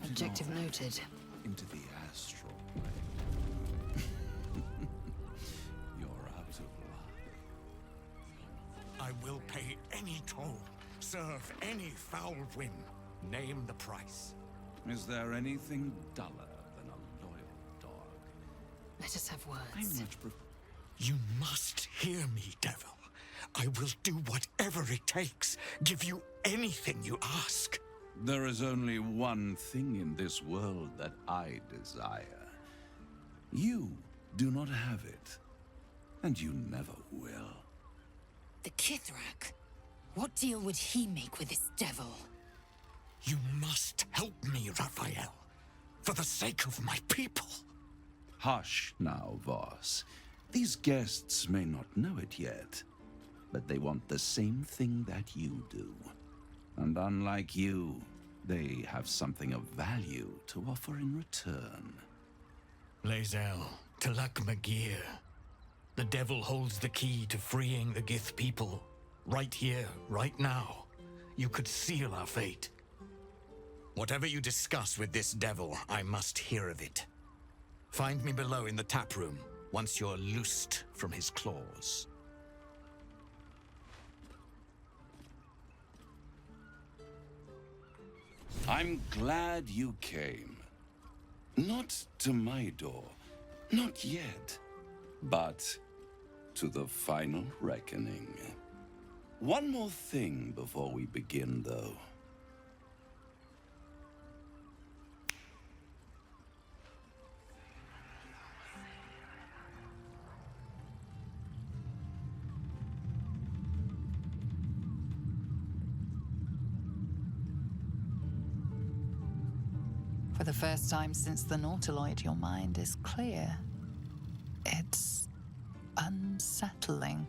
Objective noted. Into the astral plane. You're out of luck. I will pay any toll, serve any foul whim. Name the price. Is there anything duller than a loyal dog? Let us have I words. much prefer. You must hear me, devil. I will do whatever it takes. Give you anything you ask. There is only one thing in this world that I desire. You do not have it, and you never will. The Kithrak? What deal would he make with this devil? You must help me, Raphael. For the sake of my people. Hush now, Voss. These guests may not know it yet, but they want the same thing that you do. And unlike you, they have something of value to offer in return. Lae'zel, Talak Magir. The devil holds the key to freeing the Gith people. Right here, right now. You could seal our fate. Whatever you discuss with this devil, I must hear of it. Find me below in the tap room, once you're loosed from his claws. I'm glad you came. Not to my door, not yet, but to the final reckoning. One more thing before we begin, though. For the first time since the Nautiloid, your mind is clear. It's unsettling.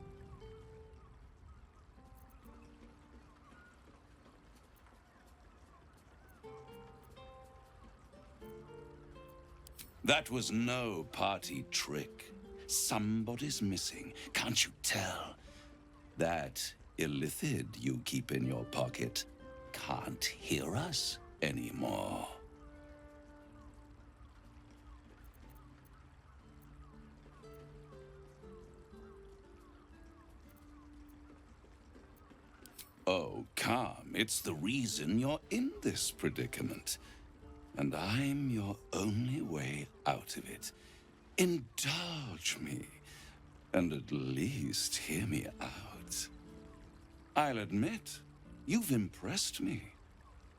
That was no party trick. Somebody's missing, can't you tell? That illithid you keep in your pocket can't hear us anymore. Oh, calm. It's the reason you're in this predicament. And I'm your only way out of it. Indulge me, and at least hear me out. I'll admit, you've impressed me.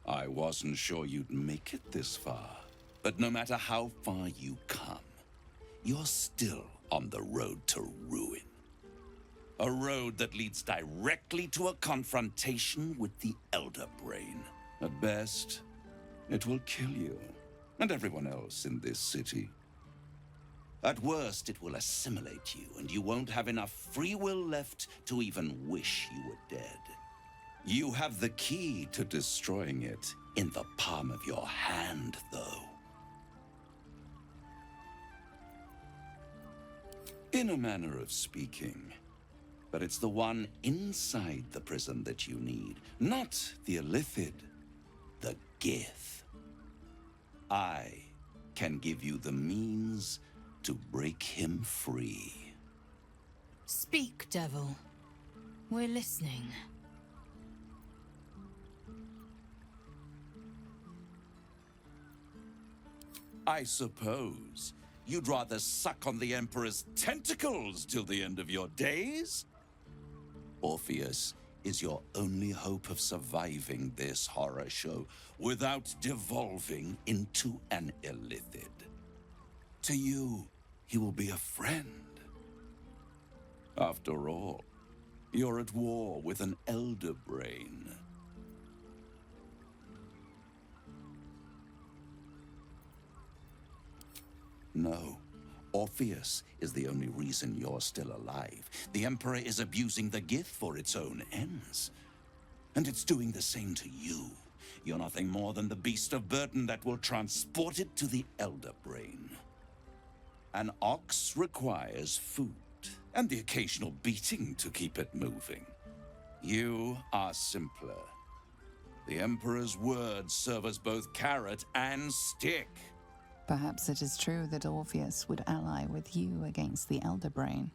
I wasn't sure you'd make it this far. But no matter how far you come, you're still on the road to ruin. A road that leads directly to a confrontation with the Elder Brain. At best, it will kill you, and everyone else in this city. At worst, it will assimilate you, and you won't have enough free will left to even wish you were dead. You have the key to destroying it in the palm of your hand, though. In a manner of speaking. But it's the one inside the prison that you need, not the illithid, the Gith. I can give you the means to break him free. Speak, devil. We're listening. I suppose you'd rather suck on the Emperor's tentacles till the end of your days? Orpheus is your only hope of surviving this horror show without devolving into an illithid. To you, he will be a friend. After all, you're at war with an Elder Brain. No. Orpheus is the only reason you're still alive. The Emperor is abusing the Gith for its own ends. And it's doing the same to you. You're nothing more than the beast of burden that will transport it to the Elder Brain. An ox requires food, and the occasional beating to keep it moving. You are simpler. The Emperor's words serve as both carrot and stick. Perhaps it is true that Orpheus would ally with you against the Elder Brain.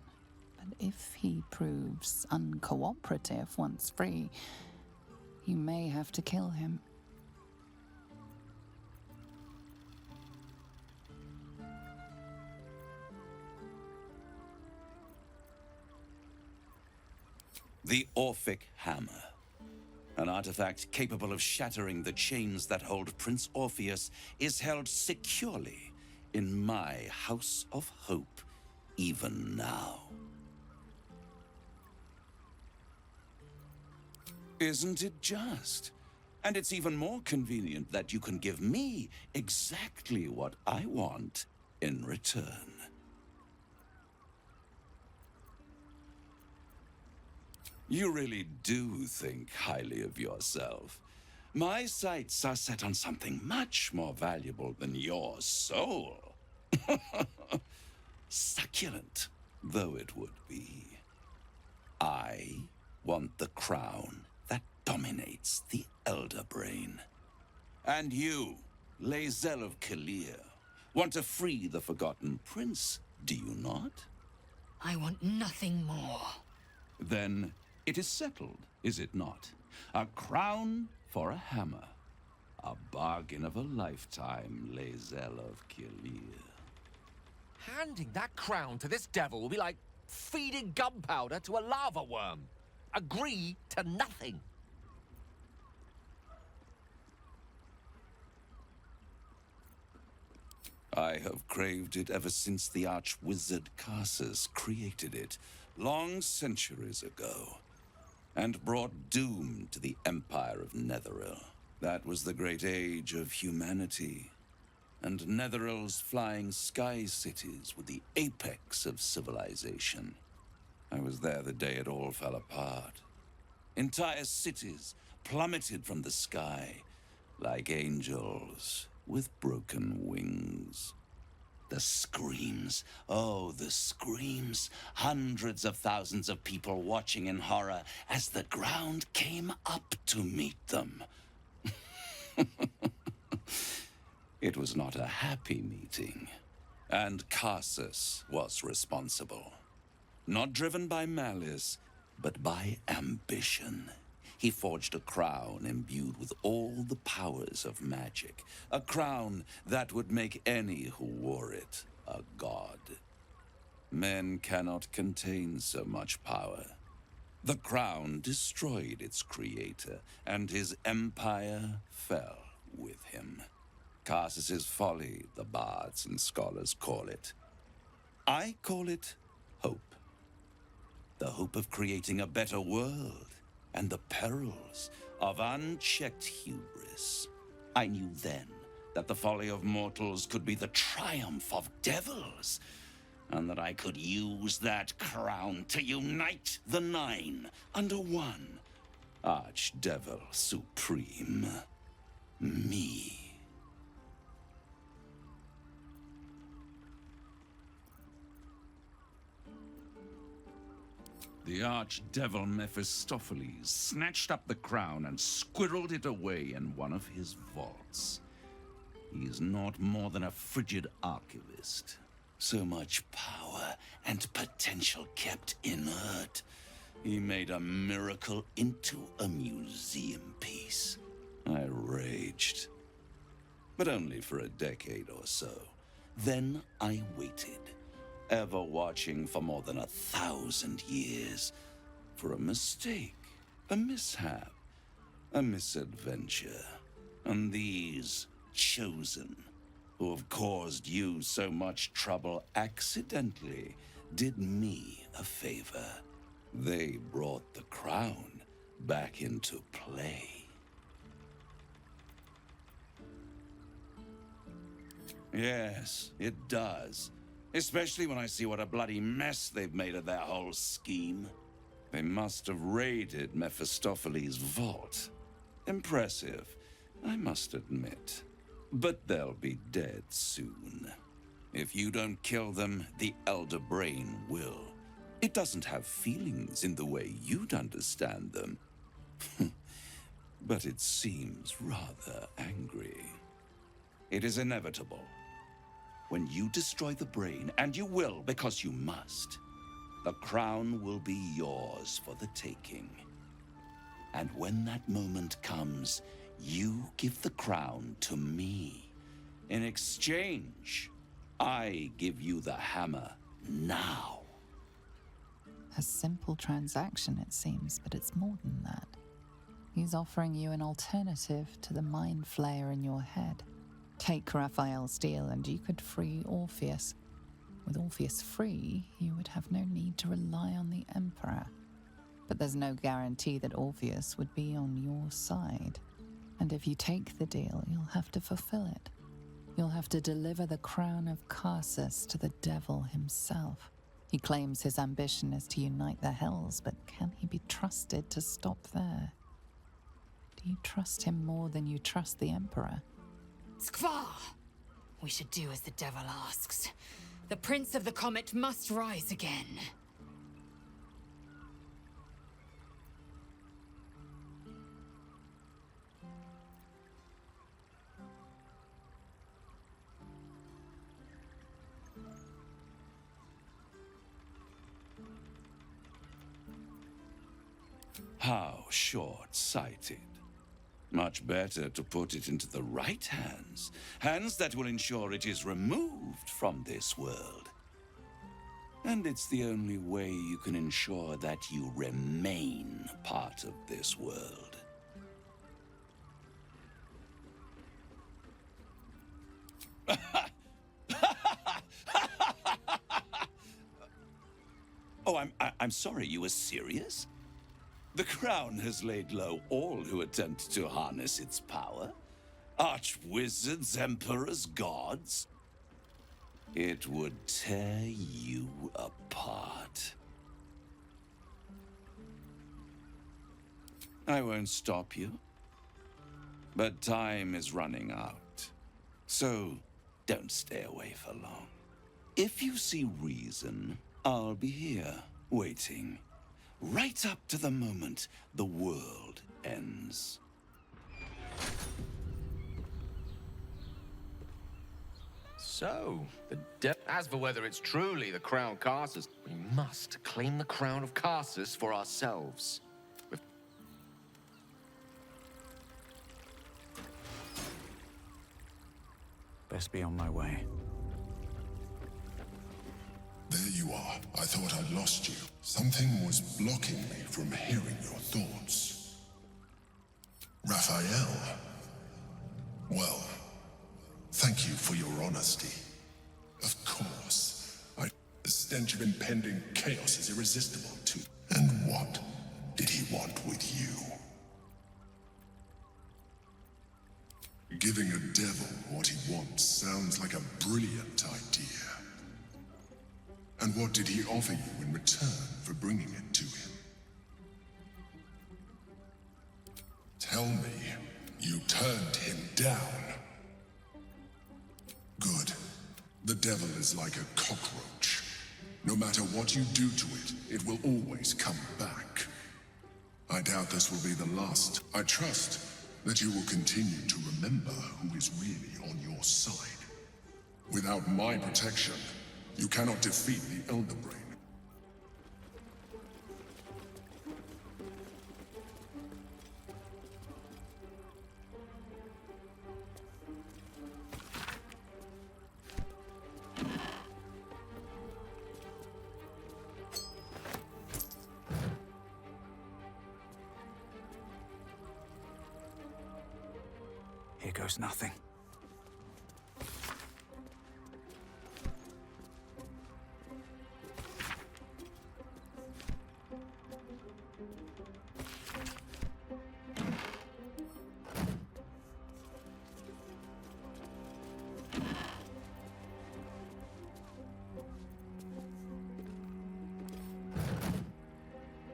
But if he proves uncooperative once free, you may have to kill him. The Orphic Hammer. An artifact capable of shattering the chains that hold Prince Orpheus is held securely in my House of Hope, even now. Isn't it just? And it's even more convenient that you can give me exactly what I want in return. You really do think highly of yourself. My sights are set on something much more valuable than your soul. Succulent though it would be. I want the crown that dominates the Elder Brain. And you, Lae'zel of Kalir, want to free the Forgotten Prince, do you not? I want nothing more. Then it is settled, is it not? A crown for a hammer. A bargain of a lifetime, Lae'zel of Kalir. Handing that crown to this devil will be like feeding gunpowder to a lava worm. Agree to nothing. I have craved it ever since the arch-wizard Karsus created it, long centuries ago, and brought doom to the Empire of Netheril. That was the great age of humanity, and Netheril's flying sky cities were the apex of civilization. I was there the day it all fell apart. Entire cities plummeted from the sky like angels with broken wings. The screams, oh, the screams. Hundreds of thousands of people watching in horror as the ground came up to meet them. It was not a happy meeting, and Karsus was responsible. Not driven by malice, but by ambition. He forged a crown imbued with all the powers of magic. A crown that would make any who wore it a god. Men cannot contain so much power. The crown destroyed its creator, and his empire fell with him. Karsus's folly, the bards and scholars call it. I call it hope. The hope of creating a better world, and the perils of unchecked hubris. I knew then that the folly of mortals could be the triumph of devils, and that I could use that crown to unite the Nine under one Archdevil Supreme. Me. The archdevil Mephistopheles snatched up the crown and squirreled it away in one of his vaults. He is not more than a frigid archivist. So much power and potential kept inert. He made a miracle into a museum piece. I raged. But only for a decade or so. Then I waited. Ever watching for more than 1,000 years. For a mistake, a mishap, a misadventure. And these chosen, who have caused you so much trouble accidentally, did me a favor. They brought the crown back into play. Yes, it does. Especially when I see what a bloody mess they've made of their whole scheme. They must have raided Mephistopheles' vault. Impressive, I must admit. But they'll be dead soon. If you don't kill them, the Elder Brain will. It doesn't have feelings in the way you'd understand them. but it seems rather angry. It is inevitable. When you destroy the brain, and you will because you must, the crown will be yours for the taking. And when that moment comes, you give the crown to me. In exchange, I give you the hammer now. A simple transaction, it seems, but it's more than that. He's offering you an alternative to the mind flayer in your head. Take Raphael's deal and you could free Orpheus. With Orpheus free, you would have no need to rely on the Emperor. But there's no guarantee that Orpheus would be on your side. And if you take the deal, you'll have to fulfill it. You'll have to deliver the crown of Karsus to the devil himself. He claims his ambition is to unite the Hells, but can he be trusted to stop there? Do you trust him more than you trust the Emperor? Skvar! We should do as the devil asks. The Prince of the Comet must rise again. How short-sighted. Much better to put it into the right hands. Hands that will ensure it is removed from this world. And it's the only way you can ensure that you remain part of this world. Oh, I'm sorry, you were serious? The crown has laid low all who attempt to harness its power. Archwizards, emperors, gods. It would tear you apart. I won't stop you. But time is running out. So don't stay away for long. If you see reason, I'll be here, waiting. Right up to the moment the world ends. So, as for whether it's truly the crown Karsus, we must claim the crown of Karsus for ourselves. Best be on my way. There you are. I thought I'd lost you. Something was blocking me from hearing your thoughts. Raphael. Well, thank you for your honesty. Of course. The stench of impending chaos is irresistible to... And what did he want with you? Giving a devil what he wants sounds like a brilliant idea. And what did he offer you in return for bringing it to him? Tell me, you turned him down. Good. The devil is like a cockroach. No matter what you do to it, it will always come back. I doubt this will be the last. I trust that you will continue to remember who is really on your side. Without my protection, you cannot defeat the Elder Brain. Here goes nothing.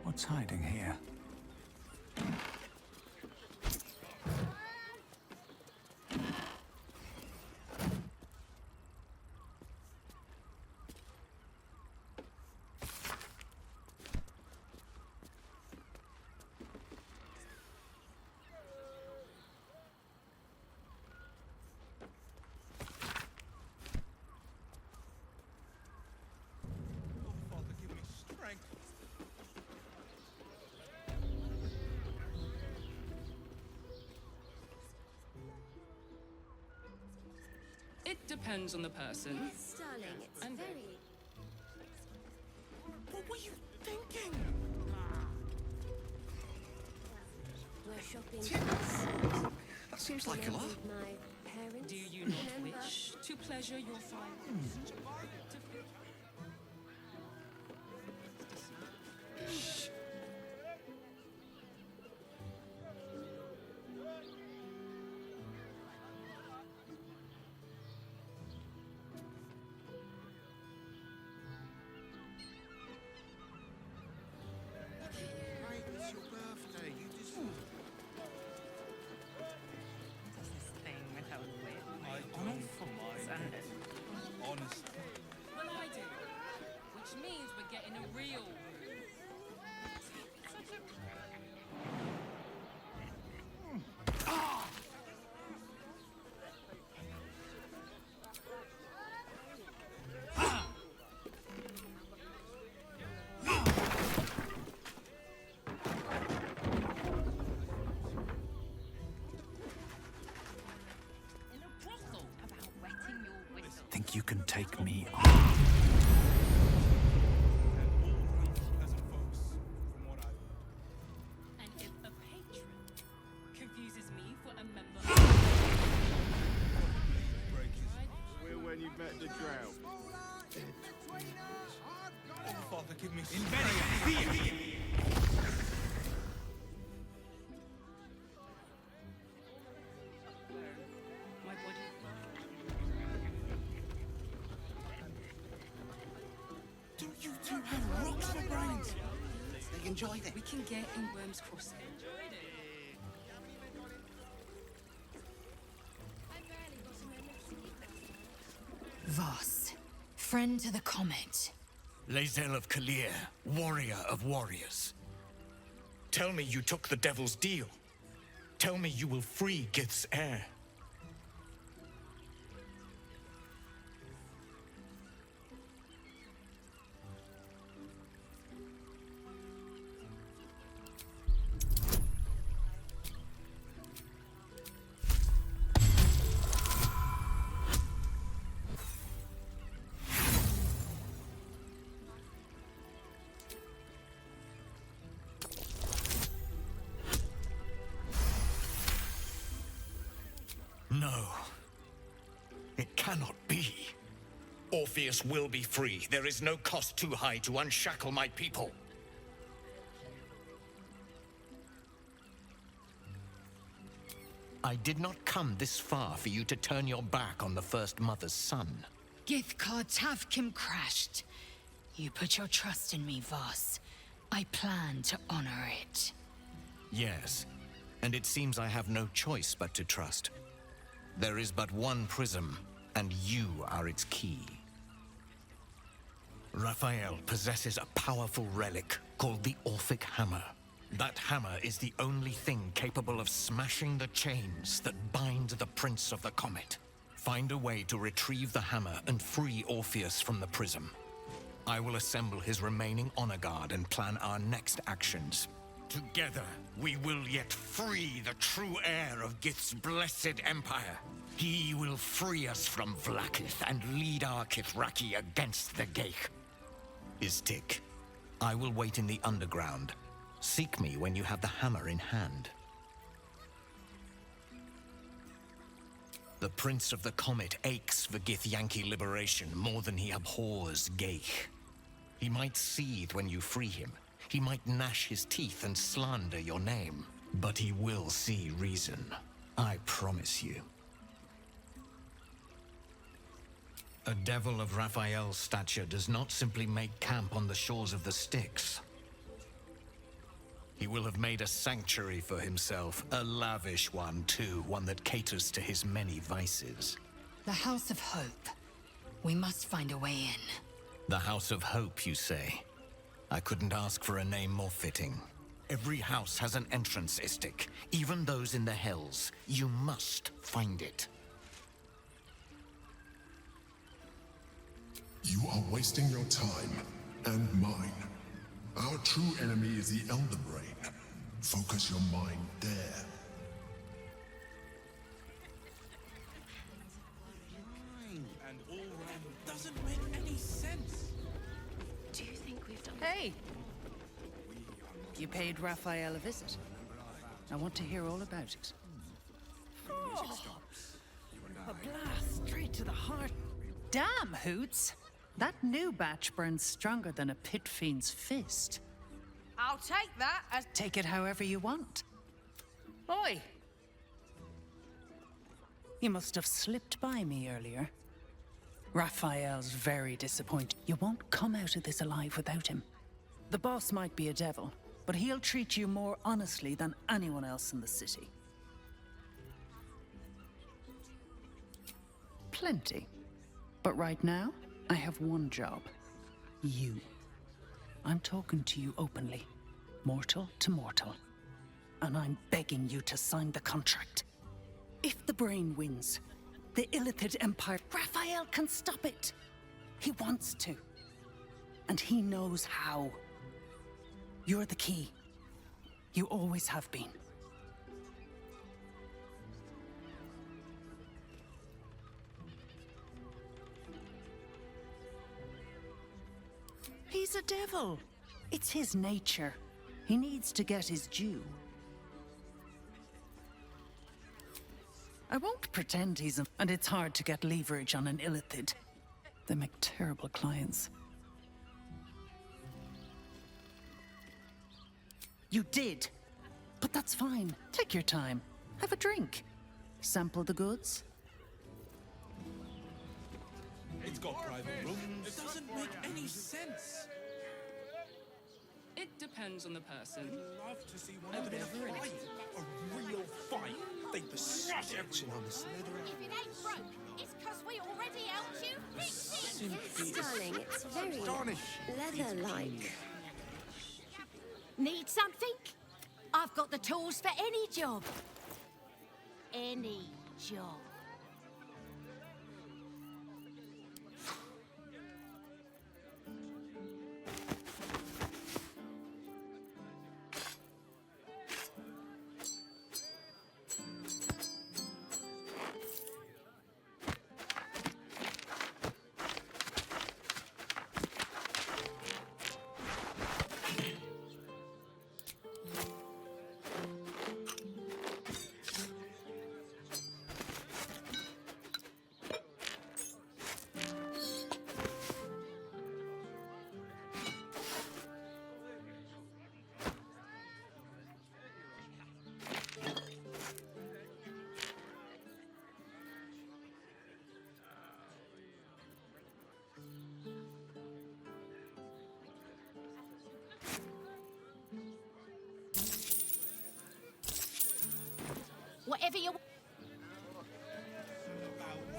What's hiding here? Depends on the person. Yes, darling, it's And- very... What were you thinking? We're shopping. That seems like a lot. With my parents. Do you not remember? wish to pleasure your fire? Mate, it's your birthday. You deserve Does this thing with her weird honestly. Well, I do. Which means we're getting a real. In a brothel about wetting your whistle. Think you can take me on? And all round peasant folks, from what I... And if a patron confuses me for a member Where when you met the Drow? Oh, Father, give me some... my body. Do you two have rocks for brains? They enjoyed it. We can get in Worm's Crossing. Voss, friend to the Comet. Lae'zel of Kalir, warrior of warriors. Tell me you took the Devil's deal. Tell me you will free Gith's heir. No. It cannot be. Orpheus will be free. There is no cost too high to unshackle my people. I did not come this far for you to turn your back on the First Mother's son. Githkar Tavkim crashed. You put your trust in me, Voss. I plan to honor it. Yes, and it seems I have no choice but to trust. There is but one prism, and you are its key. Raphael possesses a powerful relic called the Orphic Hammer. That hammer is the only thing capable of smashing the chains that bind the Prince of the Comet. Find a way to retrieve the hammer and free Orpheus from the prism. I will assemble his remaining honor guard and plan our next actions. Together, we will yet free the true heir of Gith's blessed empire. He will free us from Vlaakith and lead our Kithraki against the Geich. Istik, I will wait in the underground. Seek me when you have the hammer in hand. The Prince of the Comet aches for Githyanki liberation more than he abhors Geich. He might seethe when you free him. He might gnash his teeth and slander your name. But he will see reason. I promise you. A devil of Raphael's stature does not simply make camp on the shores of the Styx. He will have made a sanctuary for himself, a lavish one too, one that caters to his many vices. The House of Hope. We must find a way in. The House of Hope, you say? I couldn't ask for a name more fitting. Every house has an entrance, Istik, even those in the Hells. You must find it. You are wasting your time, and mine. Our true enemy is the Elder Brain. Focus your mind there. Hey! You paid Raphael a visit. I want to hear all about it. Oh, a blast straight to the heart. Damn, Hoots! That new batch burns stronger than a pit fiend's fist. I'll take that as... Take it however you want. Oi! You must have slipped by me earlier. Raphael's very disappointed. You won't come out of this alive without him. The boss might be a devil, but he'll treat you more honestly than anyone else in the city. Plenty. But right now, I have one job. You. I'm talking to you openly. Mortal to mortal. And I'm begging you to sign the contract. If the brain wins, the Illithid Empire, Raphael can stop it. He wants to. And he knows how. You're the key. You always have been. He's a devil. It's his nature. He needs to get his due. I won't pretend he's a... And it's hard to get leverage on an Illithid. They make terrible clients. You did. But that's fine. Take your time. Have a drink. Sample the goods. It's got private rooms. It doesn't make any sense. It depends on the person. I'd love to see one of them in a fight. A real fight. They'd beseech action on the Slytherin. If it ain't broke, it's 'cause we already helped you fix it. Yes, darling, it's very leather-like. Need something? I've got the tools for any job. Any job. Whatever you...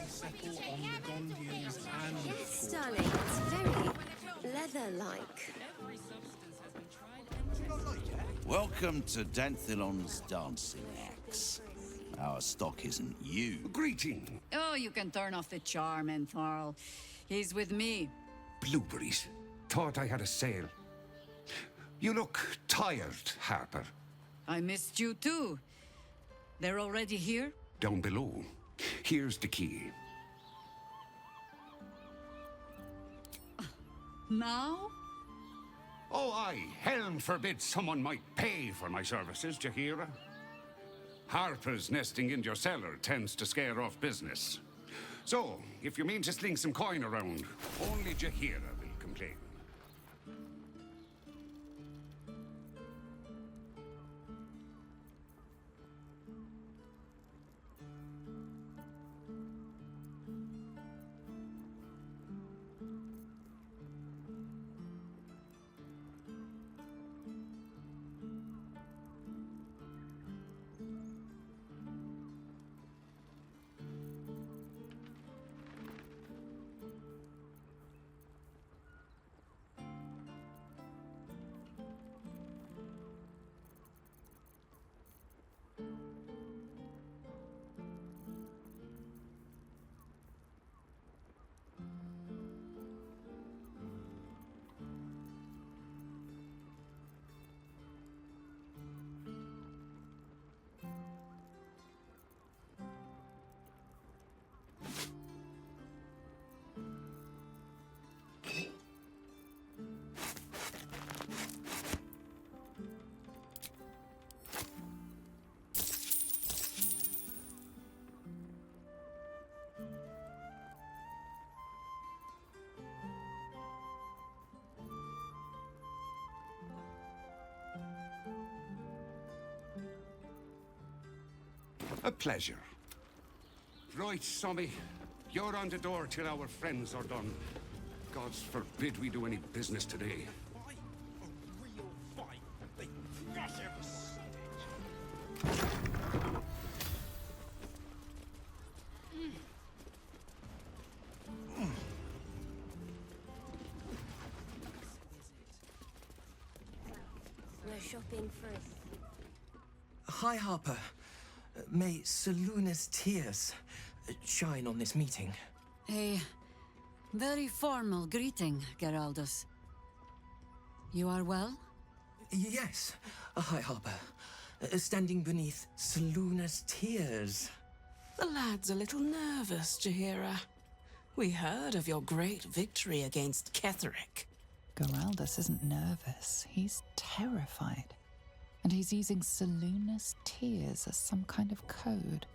Settle on the Gondians and... Yes, darling, it's very leather-like. Welcome to Danthilon's dancing axe. Our stock isn't you. Greeting. Oh, you can turn off the charm, Entharl. He's with me. Blueberries. Thought I had a sale. You look tired, Harper. I missed you too. They're already here? Down below. Here's the key. Now? Oh, aye. Helm forbid someone might pay for my services, Jahira. Harper's nesting in your cellar tends to scare off business. So, if you mean to sling some coin around, only Jahira will complain. A pleasure. Right, Sommy. You're on the door till our friends are done. Gods forbid we do any business today. Fight, a real fight. They crush every stitch. No shopping first. Hi, Harper. May Seluna's tears shine on this meeting. A very formal greeting, Geraldus. You are well? Yes. Hi, Harper. Standing beneath Seluna's tears. The lad's a little nervous, Jaheira. We heard of your great victory against Ketheric. Geraldus isn't nervous. He's terrified. And he's using Seluna's tears as some kind of code.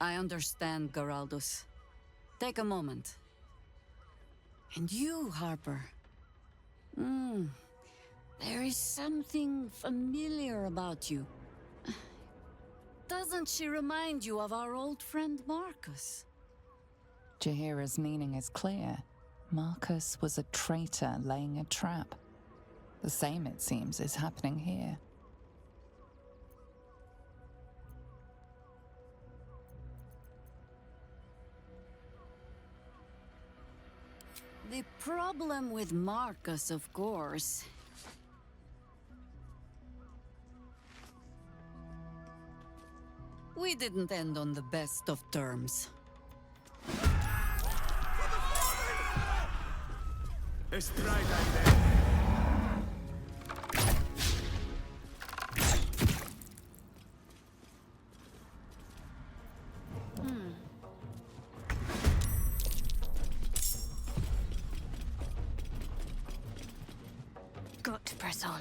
I understand, Geraldus. Take a moment. And you, Harper. There is something familiar about you. Doesn't she remind you of our old friend Marcus? Jaheira's meaning is clear. Marcus was a traitor laying a trap. The same, it seems, is happening here. The problem with Marcus, of course, we didn't end on the best of terms. Got to press on.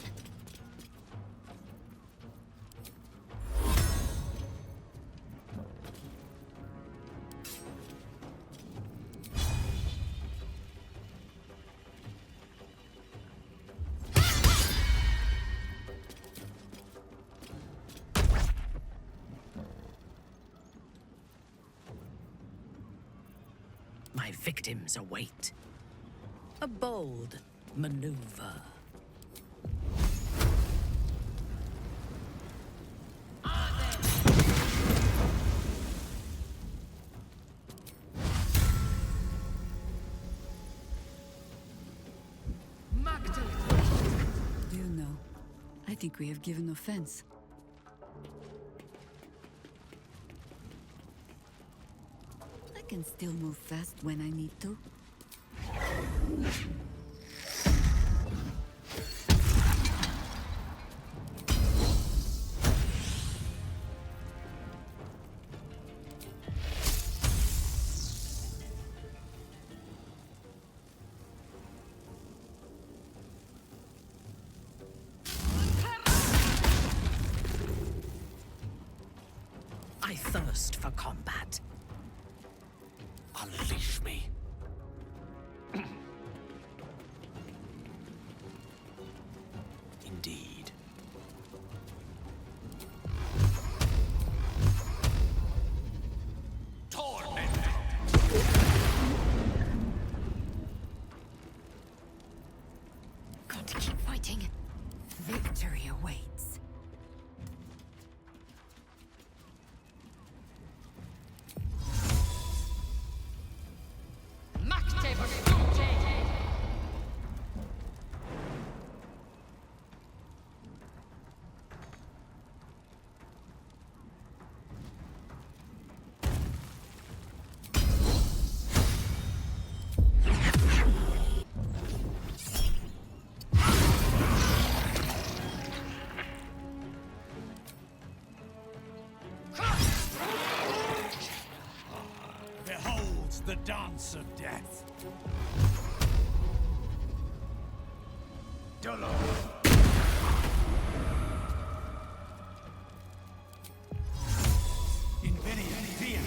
My victims await. A bold maneuver. Do you know, I think we have given offense. I can still move fast when I need to. I thirst for combat. Unleash me. Indeed. Got to keep fighting. Victory awaits. Behold the dance of death. Dolor. Invenium via.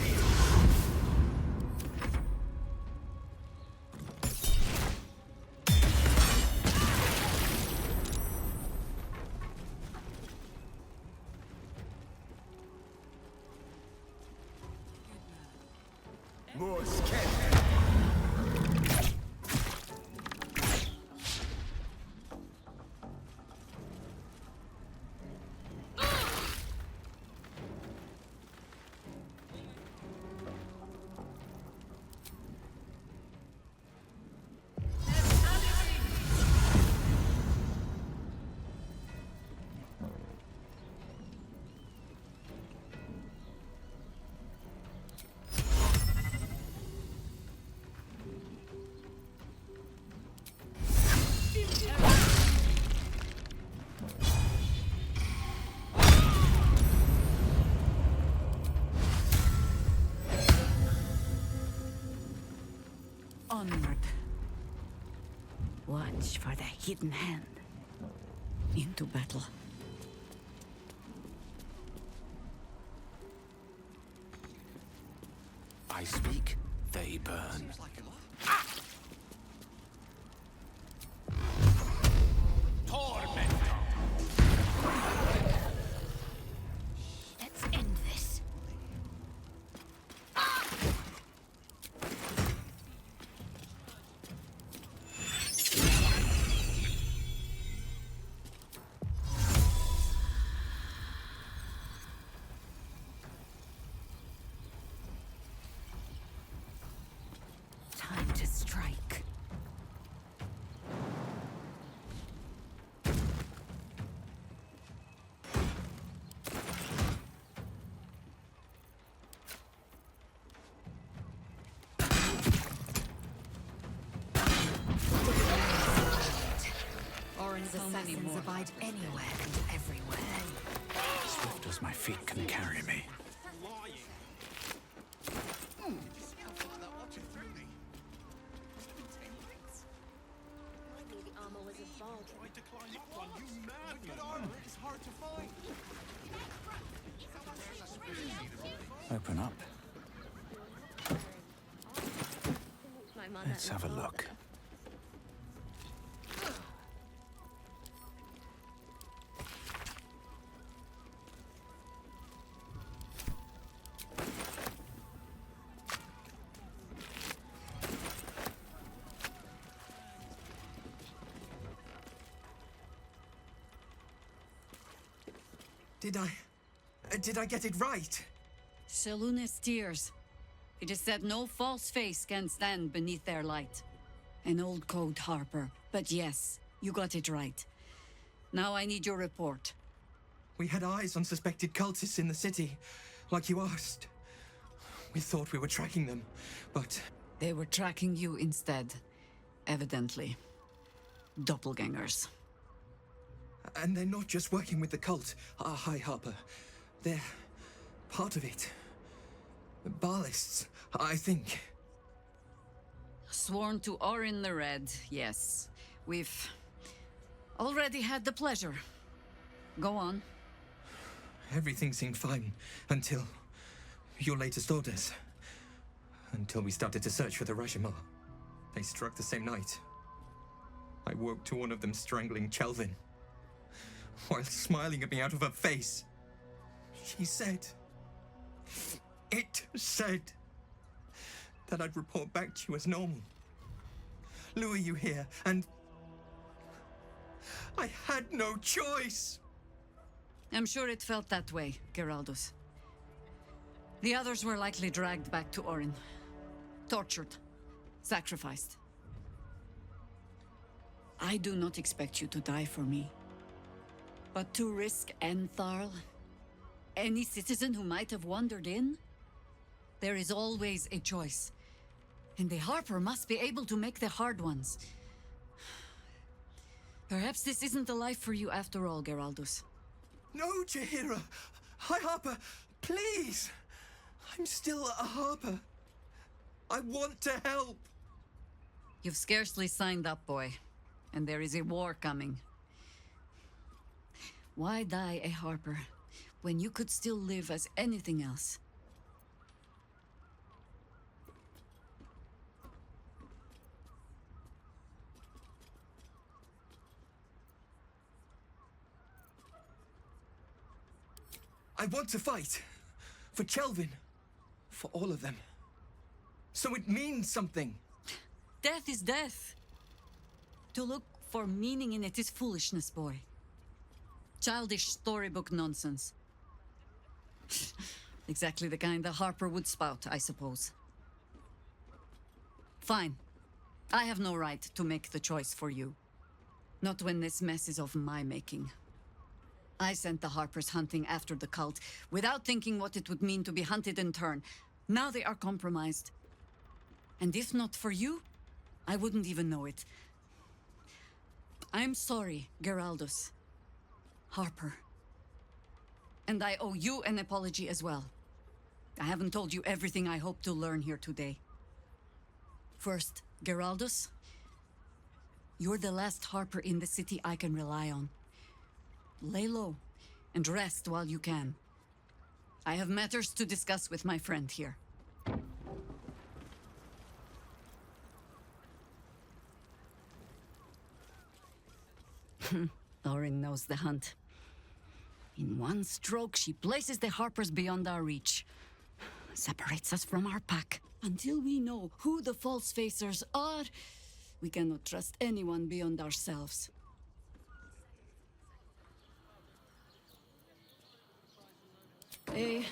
More scared. Onward. Watch for the hidden hand. Into battle. I speak, they burn. Let's end this. Time to strike. Orin's Assassins abide anywhere and everywhere. Swift as my feet can carry me. The armor was a bargain. Open up. My mother Let's and have a father. look. Did I get it right? Seluna's tears. It is said no false face can stand beneath their light. An old code, Harper. But yes, you got it right. Now I need your report. We had eyes on suspected cultists in the city, like you asked. We thought we were tracking them, but... They were tracking you instead. Evidently. Doppelgangers. And they're not just working with the cult, High Harper. They're part of it. Ballists, I think. Sworn to Orin the Red, yes. We've already had the pleasure. Go on. Everything seemed fine until your latest orders. Until we started to search for the Rajamar. They struck the same night. I woke to one of them strangling Chelvin, while smiling at me out of her face. She said... It said... that I'd report back to you as normal. Lure you here, and... I had no choice! I'm sure it felt that way, Geraldus. The others were likely dragged back to Orin. Tortured. Sacrificed. I do not expect you to die for me. But to risk Entharl, any citizen who might have wandered in, there is always a choice. And the Harper must be able to make the hard ones. Perhaps this isn't the life for you after all, Geraldus. No, Jaheira! High Harper, please! I'm still a Harper. I want to help! You've scarcely signed up, boy. And there is a war coming. Why die a Harper when you could still live as anything else? I want to fight. For Chelvin. For all of them. So it means something. Death is death. To look for meaning in it is foolishness, boy. Childish storybook nonsense. Exactly the kind the Harper would spout, I suppose. Fine. I have no right to make the choice for you. Not when this mess is of my making. I sent the Harpers hunting after the cult, without thinking what it would mean to be hunted in turn. Now they are compromised. And if not for you, I wouldn't even know it. I'm sorry, Geraldus. Harper. And I owe you an apology as well. I haven't told you everything I hope to learn here today. First, Geraldus, you're the last Harper in the city I can rely on. Lay low and rest while you can. I have matters to discuss with my friend here. Lauren knows the hunt. In one stroke, she places the Harpers beyond our reach. Separates us from our pack. Until we know who the false facers are, we cannot trust anyone beyond ourselves. A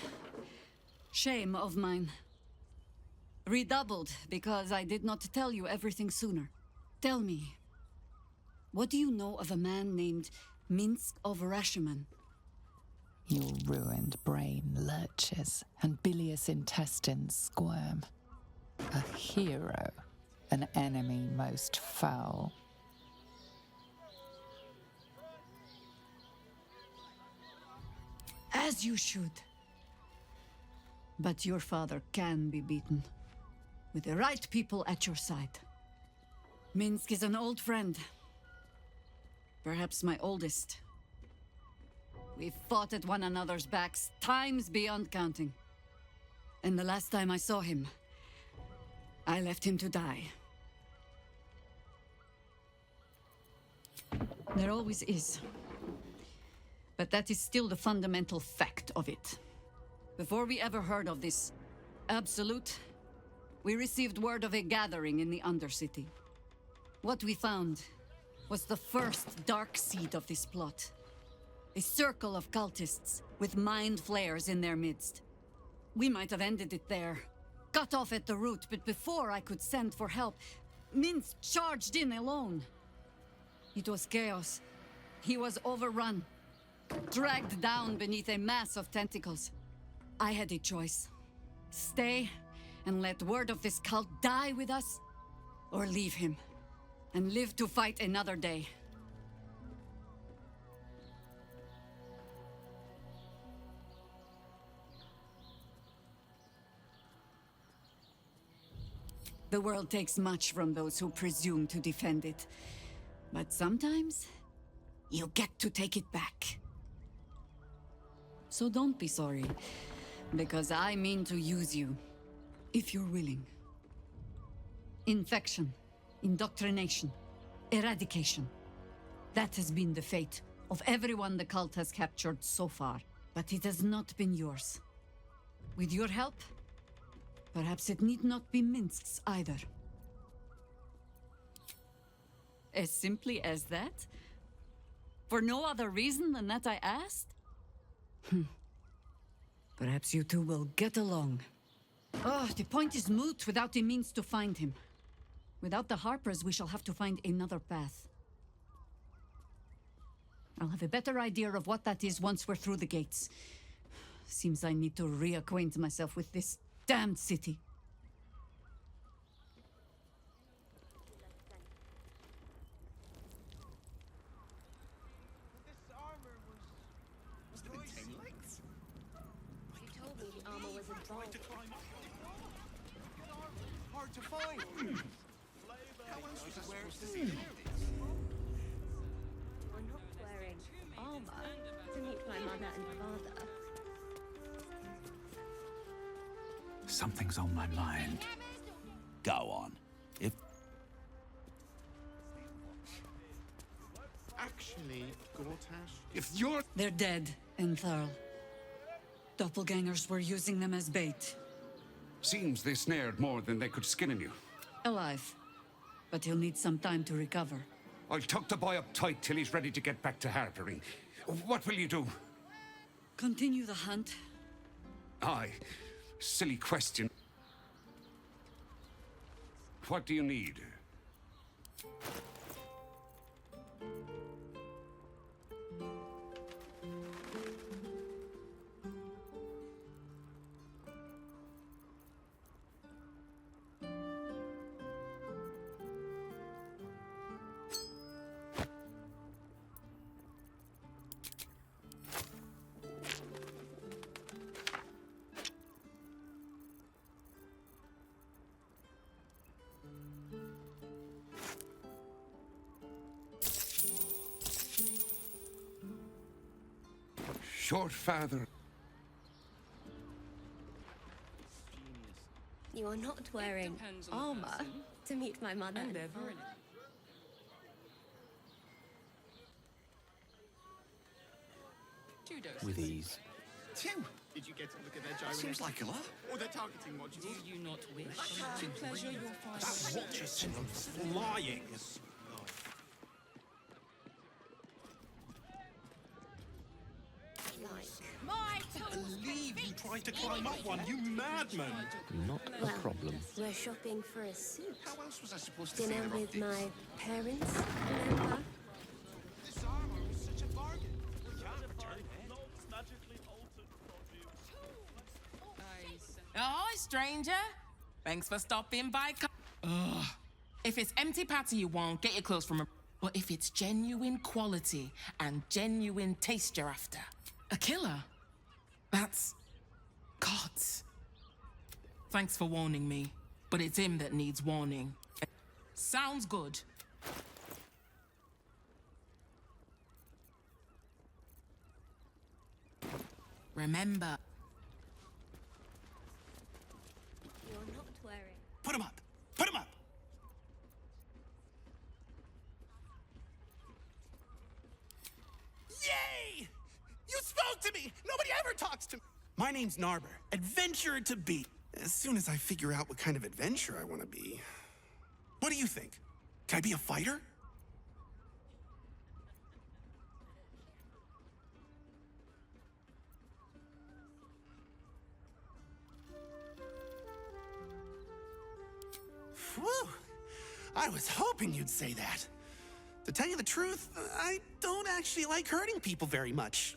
shame of mine. Redoubled because I did not tell you everything sooner. Tell me, what do you know of a man named Minsk of Rashiman? Your ruined brain lurches and bilious intestines squirm. A hero, an enemy most foul. As you should. But your father can be beaten. With the right people at your side. Minsk is an old friend. Perhaps my oldest. We've fought at one another's backs times beyond counting. And the last time I saw him, I left him to die. There always is. But that is still the fundamental fact of it. Before we ever heard of this absolute, we received word of a gathering in the Undercity. What we found was the first dark seed of this plot. A circle of cultists with mind flayers in their midst. We might have ended it there, cut off at the root, but before I could send for help, Minsk charged in alone. It was chaos. He was overrun, dragged down beneath a mass of tentacles. I had a choice. Stay and let word of this cult die with us, or leave him and live to fight another day. The world takes much from those who presume to defend it. But sometimes, you get to take it back. So don't be sorry, because I mean to use you, if you're willing. Infection, indoctrination, eradication. That has been the fate of everyone the cult has captured so far. But it has not been yours. With your help, perhaps it need not be Minsk's either. As simply as that? For no other reason than that I asked? Perhaps you two will get along. Oh, the point is moot without a means to find him. Without the Harpers, we shall have to find another path. I'll have a better idea of what that is once we're through the gates. Seems I need to reacquaint myself with this damned city. You told me the armor was a ball. Hard to find. How else would you wear it to see it? We're not wearing armor to meet my mother and father. Something's on my mind. Go on. Actually, Gortash, if you're... They're dead, Entharl. Doppelgangers were using them as bait. Seems they snared more than they could skin in you. Alive. But he'll need some time to recover. I'll tuck the boy up tight till he's ready to get back to harpering. What will you do? Continue the hunt. Aye. Silly question. What do you need? Short father. You are not wearing armor to meet my mother. With ease. Two. Did you get to look at their gyro? Seems like a lot. Or their targeting modules? Do you not wish to pleasure your That watch is flying. My I believe you tried to climb up one, you madman! Not a problem. We're shopping for a suit. How else was I supposed to Dinner feel about with this? my parents, remember? This armor was such a bargain. Oh, stranger. Thanks for stopping by. Ugh. If it's empty patty you want, get your clothes from a... But if it's genuine quality and genuine taste you're after, a killer, that's... Gods. Thanks for warning me, but it's him that needs warning. Sounds good. Remember... You're not wearing. Put him up! Put him up! Yay! You spoke to me! Nobody ever talks to me! My name's Narber, adventurer to be. As soon as I figure out what kind of adventurer I want to be. What do you think? Can I be a fighter? Whew! I was hoping you'd say that. To tell you the truth, I don't actually like hurting people very much.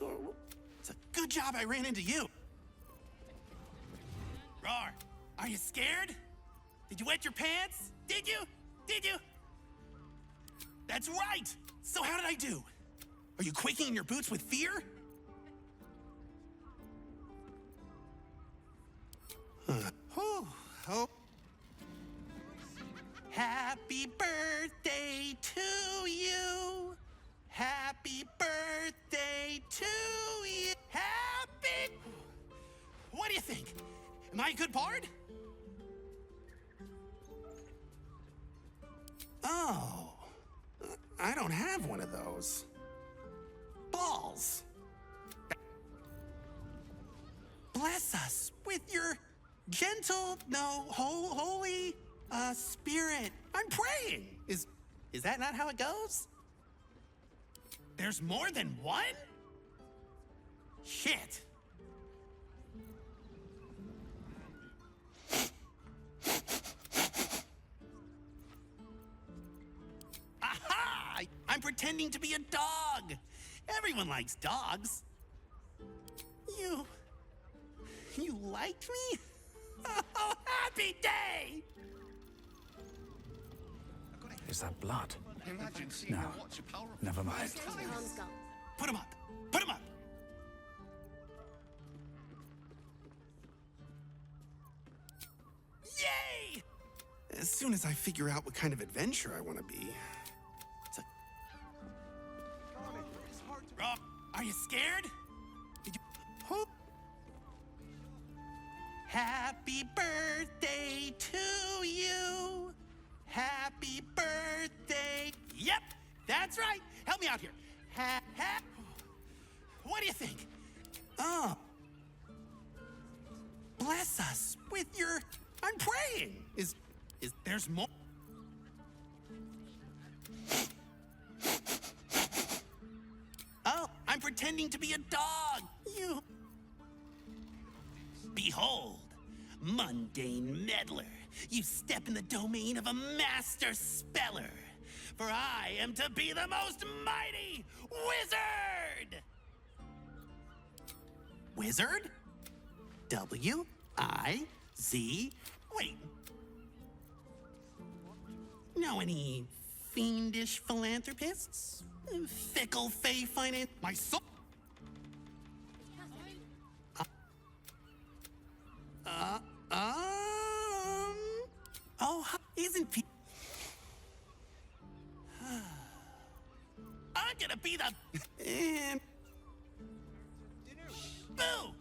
It's a good job I ran into you. Roar, are you scared? Did you wet your pants? Did you? Did you? That's right! So how did I do? Are you quaking in your boots with fear? Oh. Happy birthday to you. Happy birthday to you. Happy... What do you think? Am I a good bard? Oh. I don't have one of those. Balls. Bless us with your gentle, holy spirit. I'm praying. Is that not how it goes? There's more than one? Shit. Aha! I'm pretending to be a dog. Everyone likes dogs. You liked me? Oh, happy day! Is that blood? Imagine seeing No. a watch of power. Never mind. Put him up! Put him up! Yay! As soon as I figure out what kind of adventure I want to be. It's a... Rob, are you scared? Did you... Whoop. Happy birthday to you. Happy birthday. Yep, that's right. Help me out here. What do you think? Oh. bless us with your... I'm praying. Is there's more? Oh, I'm pretending to be a dog. You... Behold, mundane meddler. You step in the domain of a master speller. For I am to be the most mighty wizard! Wizard? W-I-Z... Wait. Know any fiendish philanthropists? Fickle fey finance... My soul... Oh, isn't he... I'm gonna be the... Boo!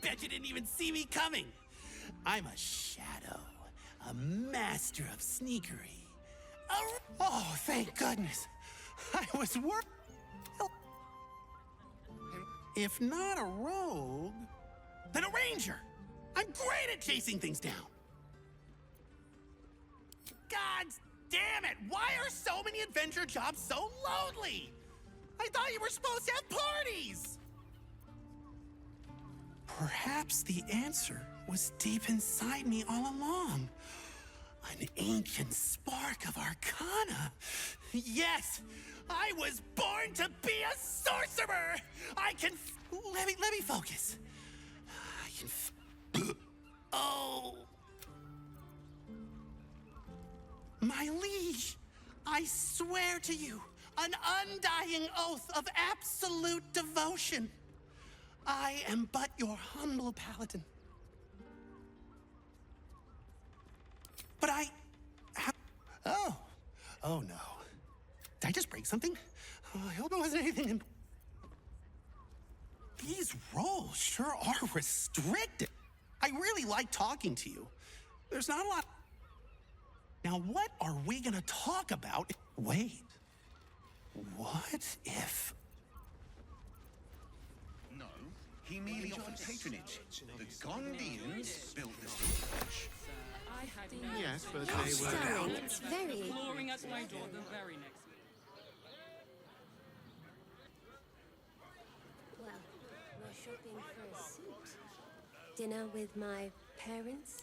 Bet you didn't even see me coming. I'm a shadow, a master of sneakery. Oh, thank goodness. I was If not a rogue, then a ranger. I'm great at chasing things down. God damn it! Why are so many adventure jobs so lonely? I thought you were supposed to have parties! Perhaps the answer was deep inside me all along. An ancient spark of arcana. Yes, I was born to be a sorcerer! I can... Let me focus. I can... Oh... My liege, I swear to you, an undying oath of absolute devotion. I am but your humble paladin. But Oh no. Did I just break something? Oh, I hope it wasn't anything These roles sure are restricted. I really like talking to you. There's not a lot... Now, what are we gonna talk about? Wait. What if... No, he merely offered patronage. The Gondians built this village. Yes, but they were... Darling, it's very... Clawing at my door the very next week. Well, we're shopping for a suit. Dinner with my parents?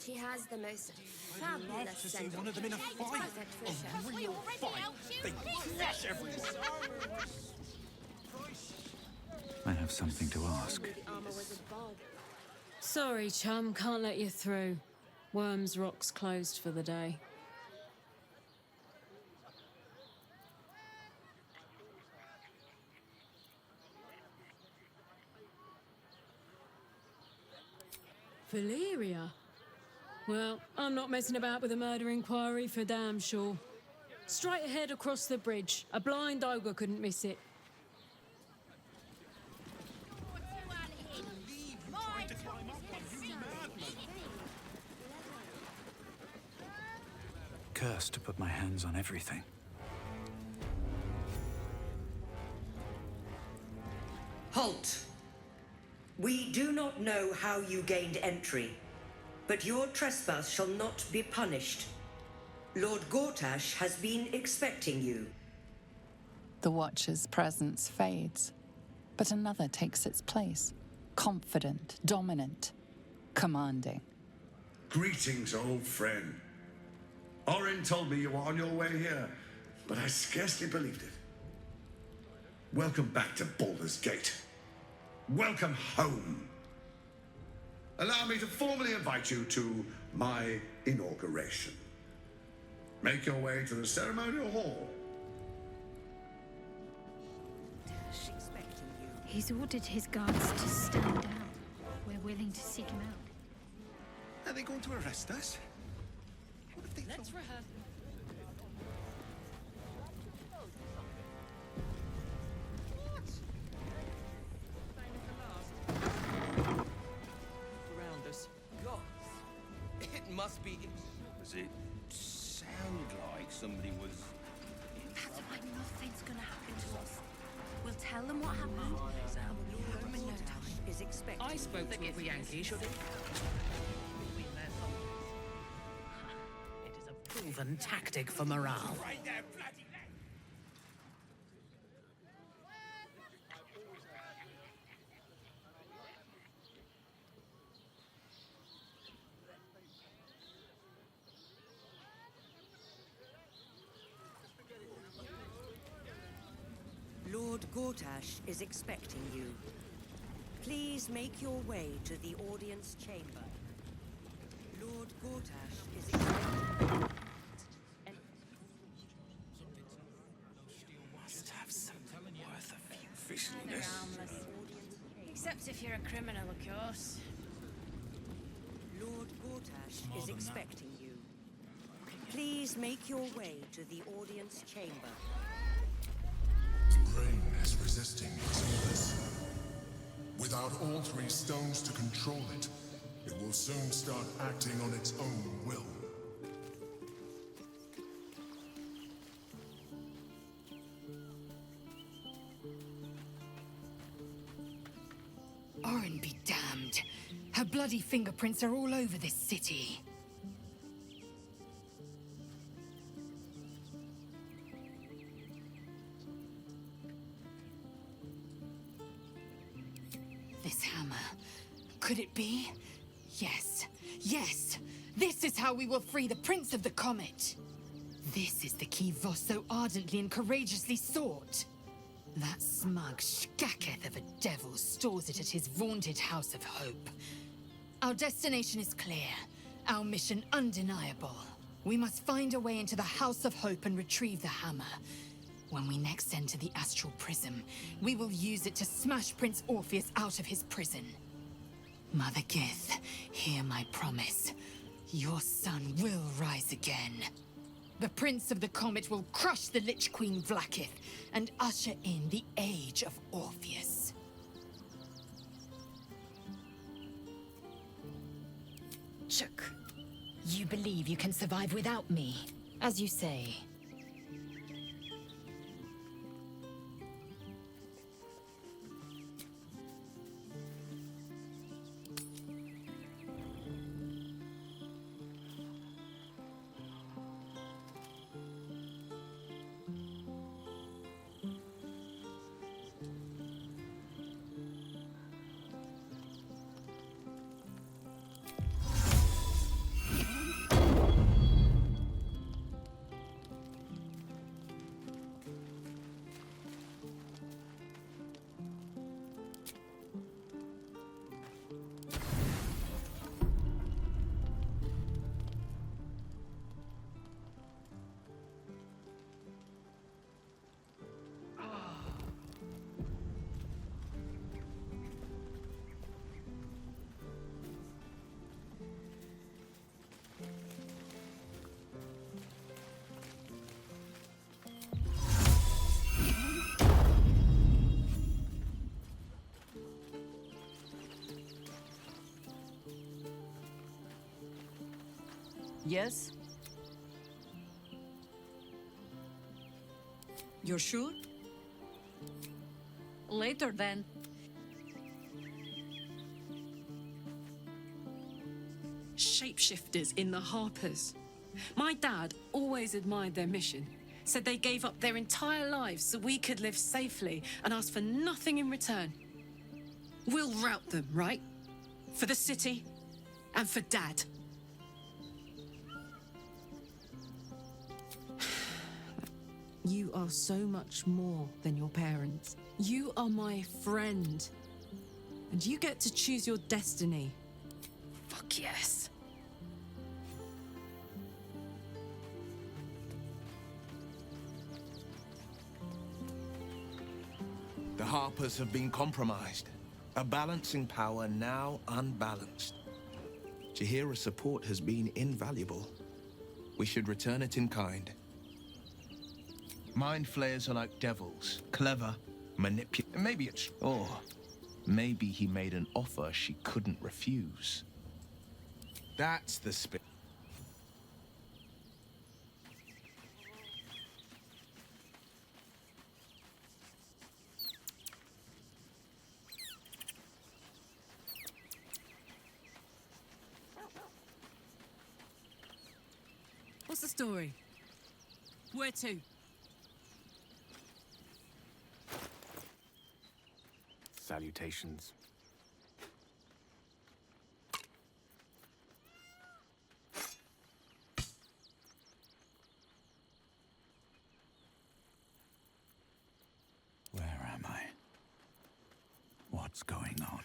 He has the most fabulous scent. One of them in a fight. A real fight. They crash everyone. I have something to ask. Sorry, chum, can't let you through. Worms Rock's closed for the day. Valyria? Well, I'm not messing about with a murder inquiry for damn sure. Straight ahead across the bridge. A blind ogre couldn't miss it. Cursed to put my hands on everything. Halt! We do not know how you gained entry, but your trespass shall not be punished. Lord Gortash has been expecting you. The Watcher's presence fades, but another takes its place. Confident, dominant, commanding. Greetings, old friend. Orin told me you were on your way here, but I scarcely believed it. Welcome back to Baldurs Gate. Welcome home. Allow me to formally invite you to my inauguration. Make your way to the ceremonial hall. He's ordered his guards to stand down. We're willing to seek him out. Are they going to arrest us? What if they... Let's rehearse. must be. Does it sound like somebody was? That's why nothing's gonna happen to us. We'll tell them what happened, and we'll be home in no time. Is expected. I spoke to a Yankee, should he? It is a proven tactic for morale. Lord Gortash is expecting you. Please make your way to the audience chamber. Lord Gortash is expecting you. Must have something worth a few Fishiness. Except if you're a criminal, of course. Lord Gortash is expecting you. Please make your way to the audience chamber. The brain is resisting its illness. Without all three stones to control it, it will soon start acting on its own will. Orin be damned. Her bloody fingerprints are all over this city. This hammer. Could it be? Yes. Yes! This is how we will free the Prince of the Comet! This is the key Voss so ardently and courageously sought. That smug shkacketh of a devil stores it at his vaunted House of Hope. Our destination is clear. Our mission undeniable. We must find a way into the House of Hope and retrieve the hammer. When we next enter the Astral Prism, we will use it to smash Prince Orpheus out of his prison. Mother Gith, hear my promise. Your son will rise again. The Prince of the Comet will crush the Lich Queen Vlaakith and usher in the Age of Orpheus. Chook, you believe you can survive without me, as you say. Yes? You're sure? Later, then. Shapeshifters in the Harpers. My dad always admired their mission. Said they gave up their entire lives so we could live safely and asked for nothing in return. We'll rout them, right? For the city and for Dad. You are so much more than your parents. You are my friend. And you get to choose your destiny. Fuck yes. The Harpers have been compromised. A balancing power now unbalanced. Jaheira's support has been invaluable. We should return it in kind. Mind flayers are like devils. Clever, manipulative. Maybe it's... Or maybe he made an offer she couldn't refuse. That's the spirit. What's the story? Where to? Salutations. Where am I? What's going on?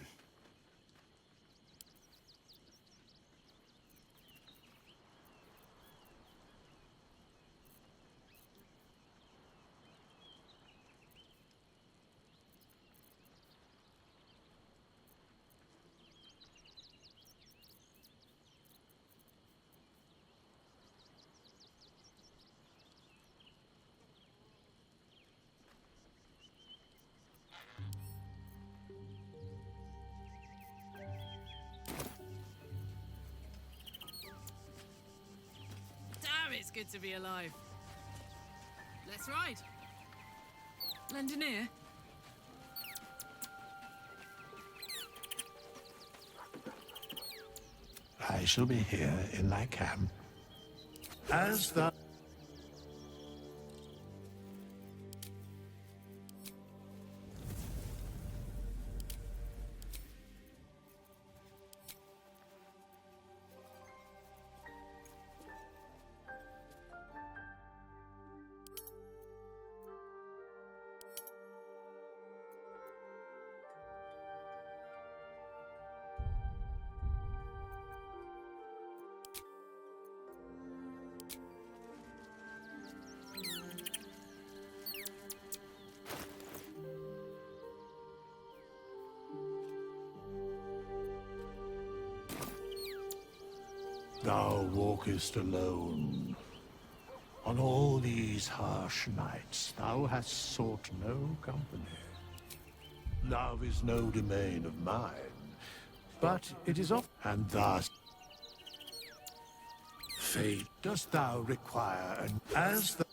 Damn, it's good to be alive. Let's ride. Lend an ear. I shall be here in my camp. As the... Thou walkest alone. On all these harsh nights, thou hast sought no company. Love is no domain of mine, but it is of... And thus... Fate, dost thou require an... As the...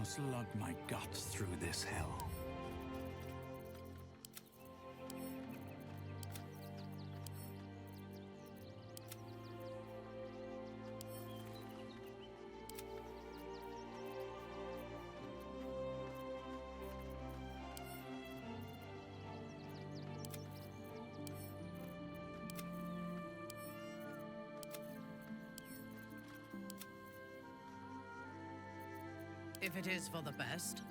slug my guts through this hell. If it is for the best.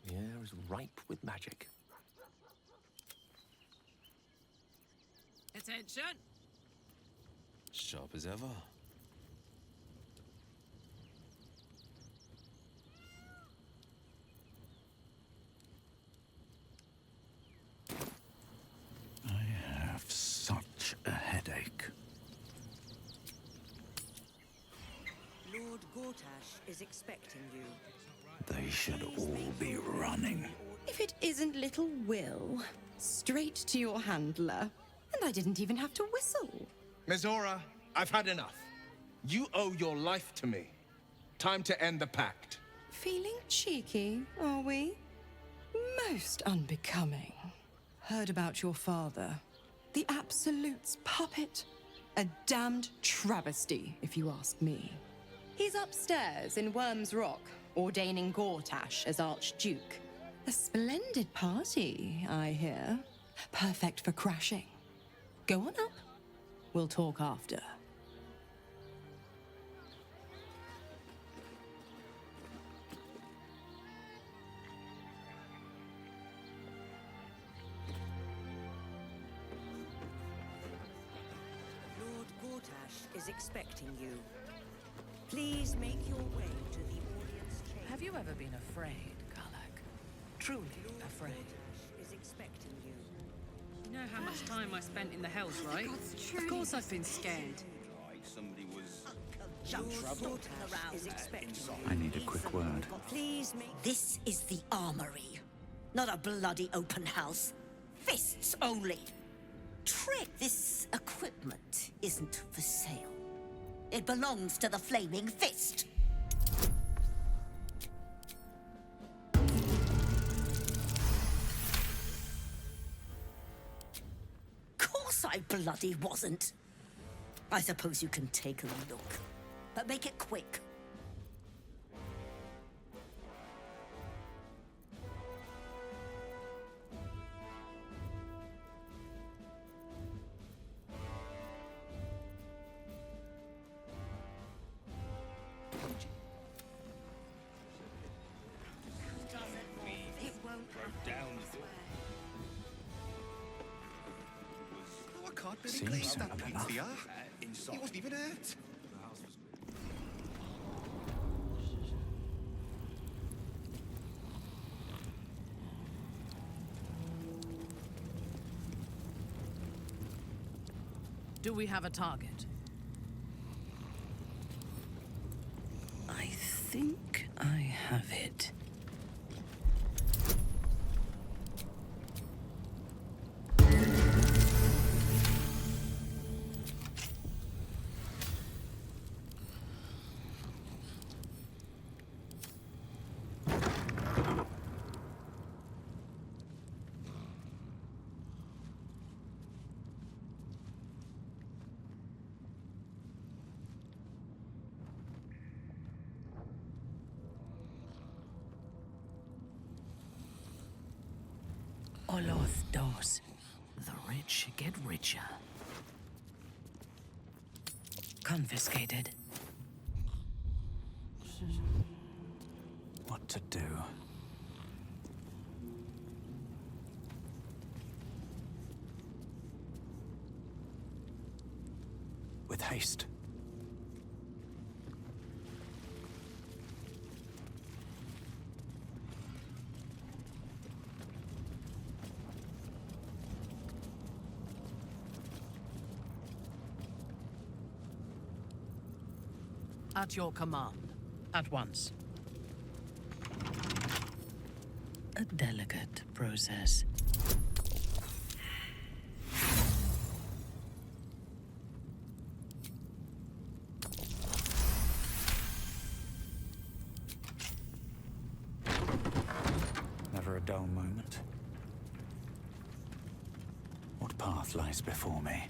The air is ripe with magic. Attention! Sharp as ever. I have such a headache. Lord Gortash is expecting you. They should all be running. If it isn't little Will, straight to your handler. And I didn't even have to whistle. Mizora, I've had enough. You owe your life to me. Time to end the pact. Feeling cheeky, are we? Most unbecoming. Heard about your father. The Absolute's puppet. A damned travesty, if you ask me. He's upstairs in Worm's Rock, ordaining Gortash as Archduke. A splendid party, I hear. Perfect for crashing. Go on up. We'll talk after. Lord Gortash is expecting you. Please make your way to the audience chamber. Have you ever been afraid, Karlak? Truly afraid? Is expecting you. You know how much time I spent in the hells, right? Of course I've been scared. Somebody was is expecting I need a quick word. Please make. This is the armory, not a bloody open house. Fists only. Trick, this equipment isn't for sale. It belongs to the Flaming Fist. Course I bloody wasn't. I suppose you can take a look, but make it quick. Oh, I can't believe Seems that simple enough. pizza. He wasn't even hurt. Do we have a target? I think I have it. Oloth does. The rich get richer. Confiscated. what to do. With haste. At your command. At once. A delicate process. Never a dull moment. What path lies before me?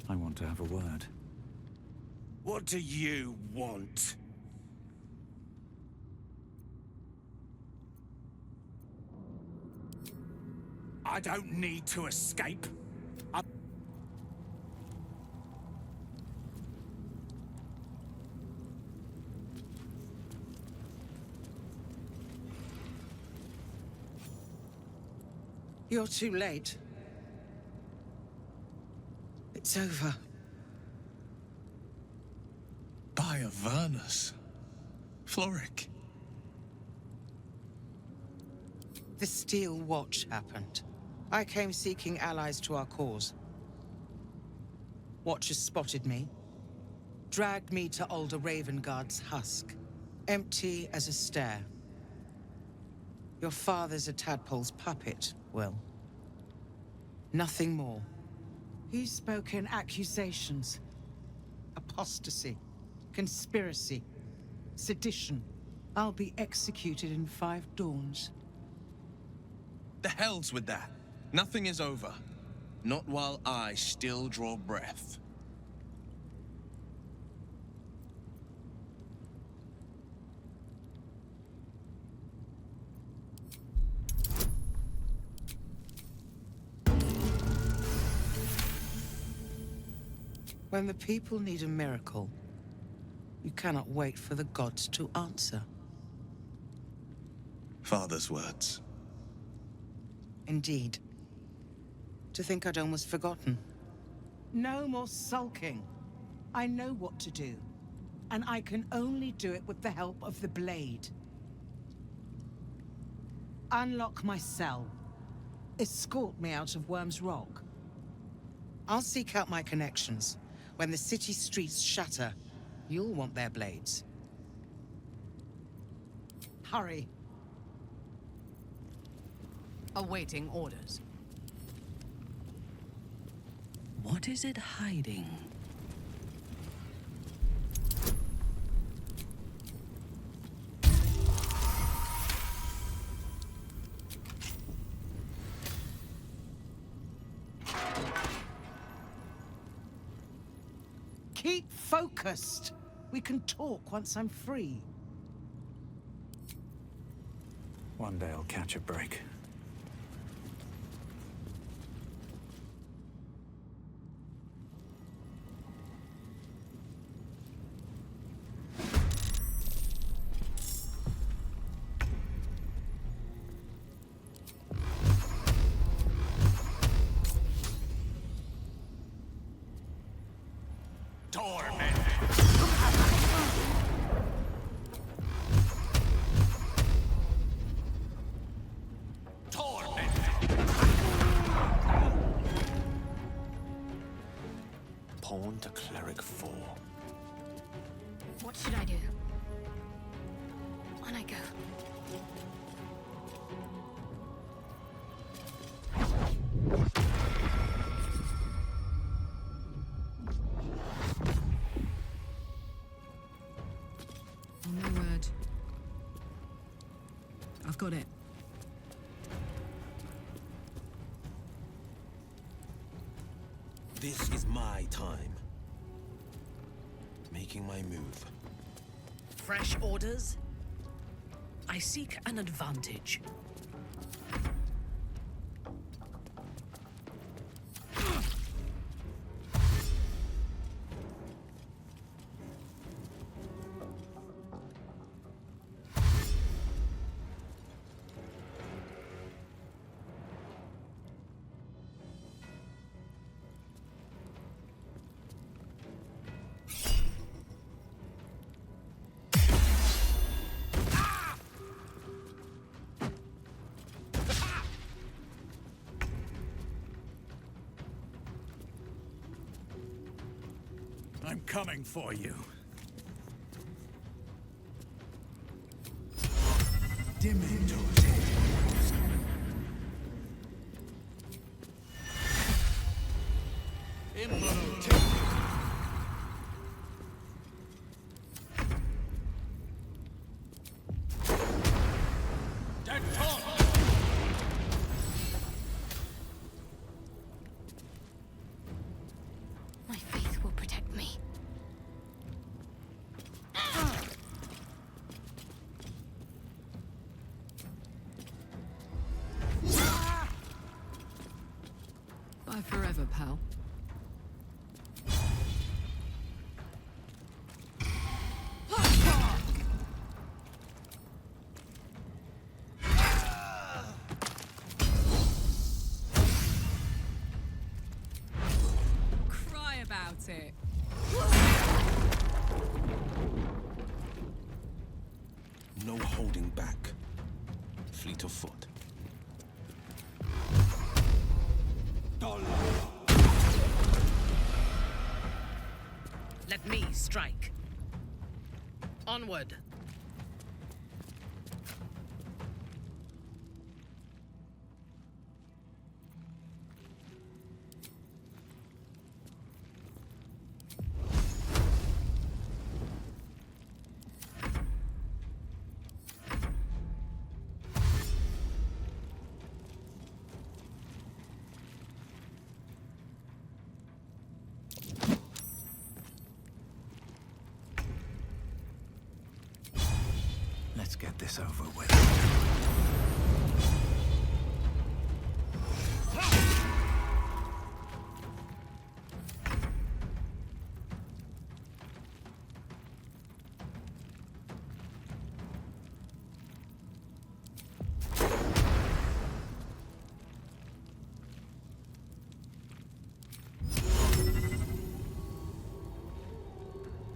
I want to have a word. What do you want? I don't need to escape. You're too late. It's over. By Avernus. Floric. The Steel Watch happened. I came seeking allies to our cause. Watchers spotted me, dragged me to Older Ravengard's husk, empty as a stare. Your father's a tadpole's puppet, Will. Nothing more. He's spoken accusations. Apostasy, conspiracy, sedition. I'll be executed in 5 dawns. The hell's with that. Nothing is over. Not while I still draw breath. When the people need a miracle, you cannot wait for the gods to answer. Father's words. Indeed. To think I'd almost forgotten. No more sulking. I know what to do. And I can only do it with the help of the blade. Unlock my cell. Escort me out of Worm's Rock. I'll seek out my connections. When the city streets shatter, you'll want their blades. Hurry. Awaiting orders. What is it hiding? Keep focused. We can talk once I'm free. One day I'll catch a break. Pawn to cleric 4. What should I do? On I go. Oh, my word. I've got it. This is my time. Making my move. Fresh orders? I seek an advantage. I'm coming for you. My faith will protect me. Bye forever, pal. Cry about it. No holding back. Fleet of foot. Let me strike. Onward. Let's get this over with.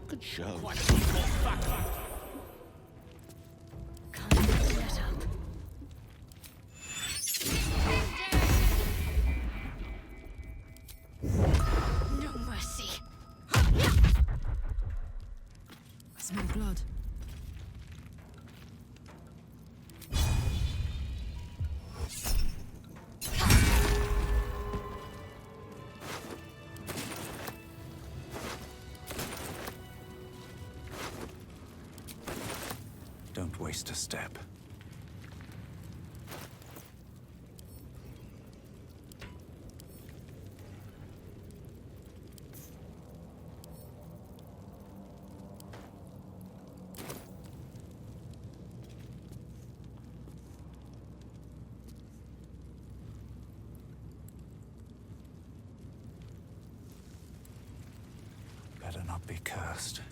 Good show. No mercy. I smell blood. Don't waste a step. Better not be cursed.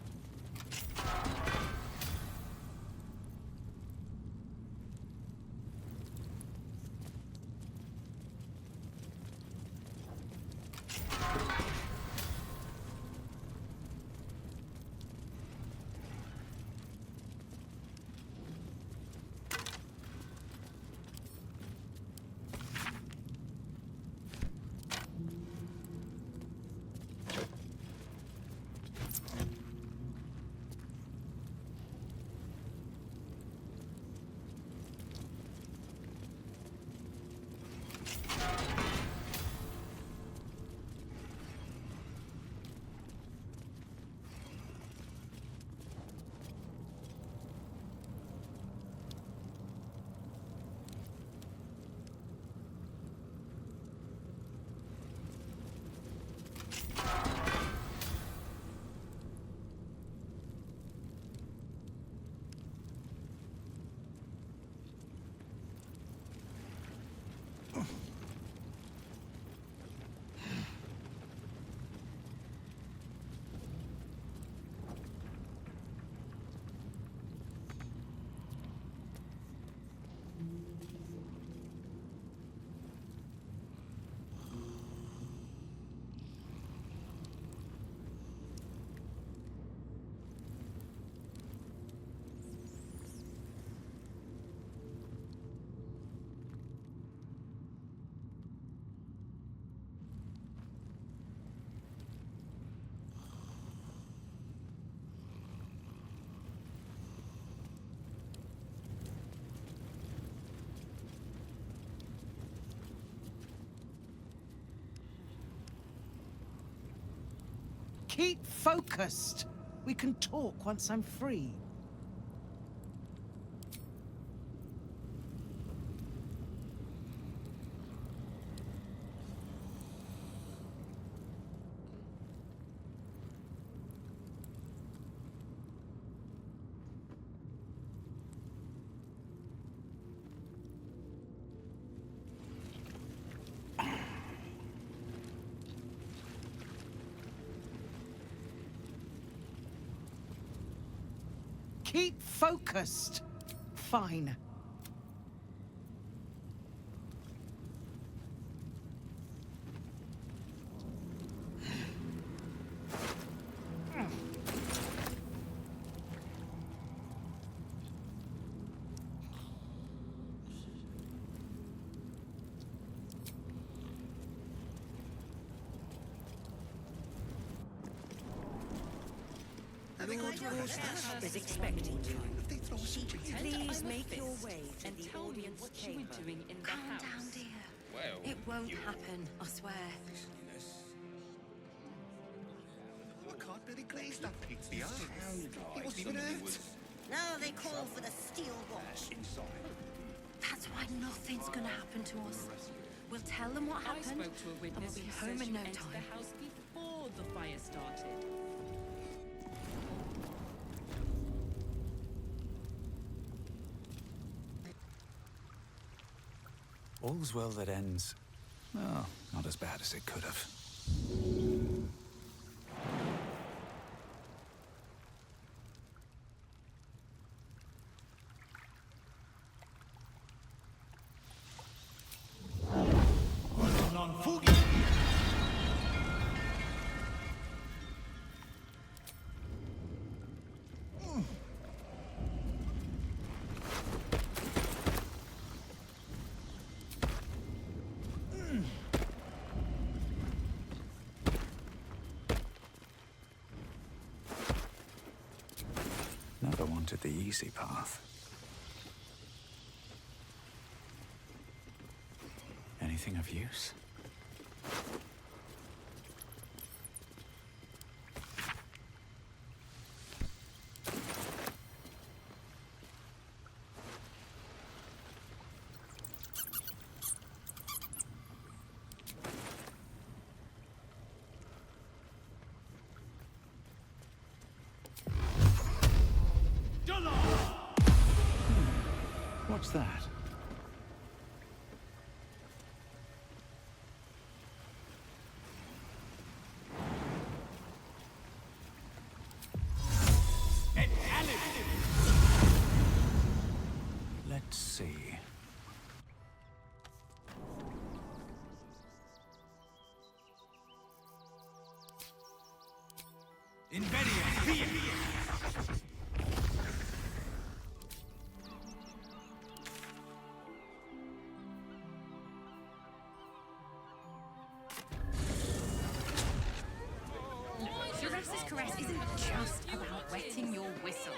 Keep focused. We can talk once I'm free. Keep focused. Fine. Is expecting you. Please make your way to the audience chamber. Calm down, dear. Well, It won't happen, I swear. I can't believe glazed up pigs the eye. He wasn't even hurt. Now they call for the steel watch. That's why nothing's gonna happen to us. We'll tell them what I happened, spoke to a and witness we'll be who home says in you no entered time. the house before the fire started. All's well that ends. Well, not as bad as it could have. Never wanted the easy path. Anything of use? What's that? Let's see. Jurassic Caress isn't just about wetting your whistle.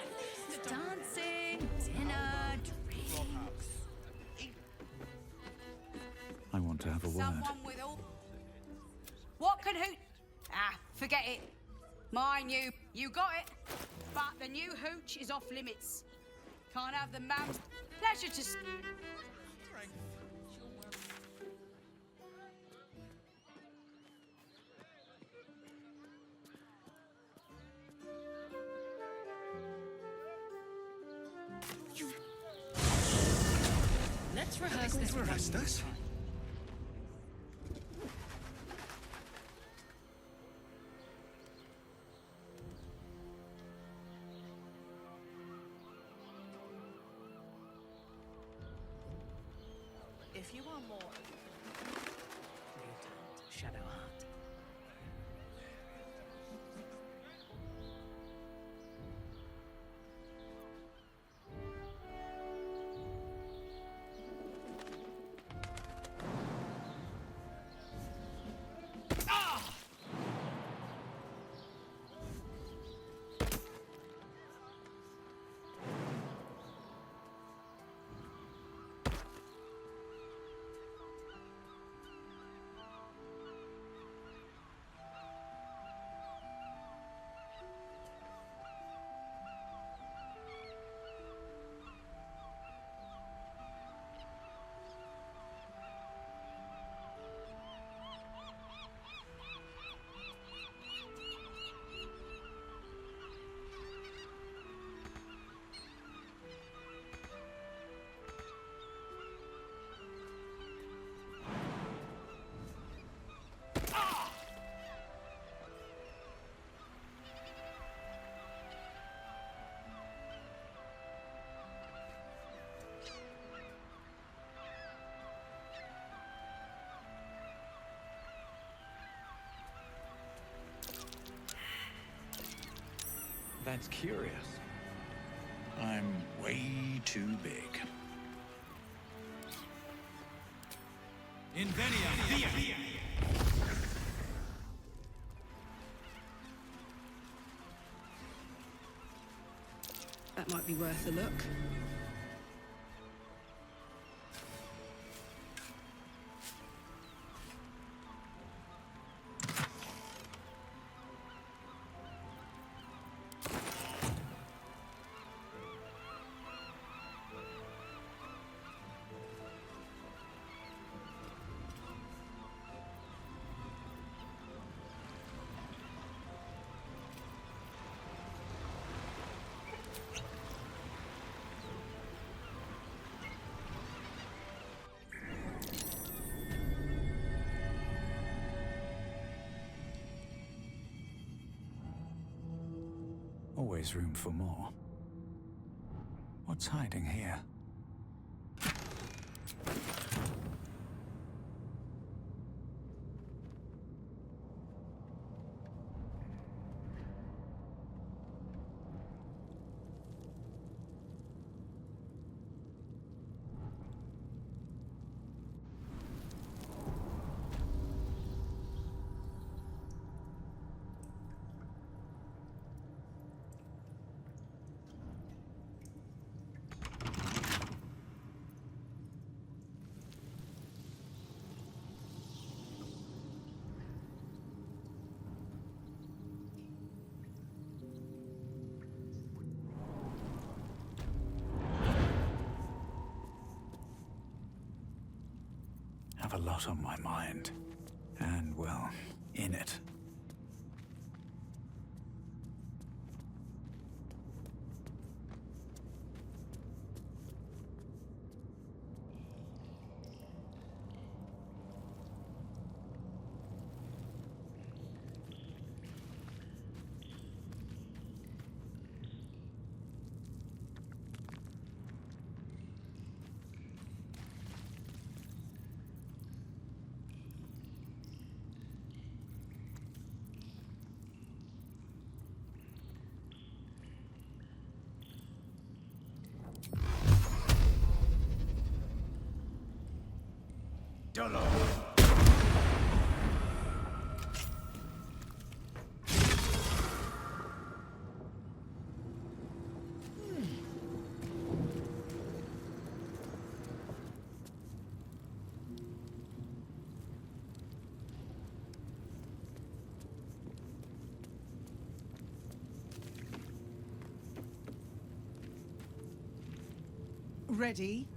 It's dancing, dinner, drinks. I want to have a word. Someone with all. What can hoot? Ah, forget it. Mine, you got it. But the new hooch is off limits. Can't have the mam's pleasure to. Let's rehearse this. Rehearse this? If you are more mutant, Shadowheart. That's curious. I'm way too big. Invenia via! That might be worth a look. Always room for more. What's hiding here? Have a lot on my mind. And, well, in it. Ready?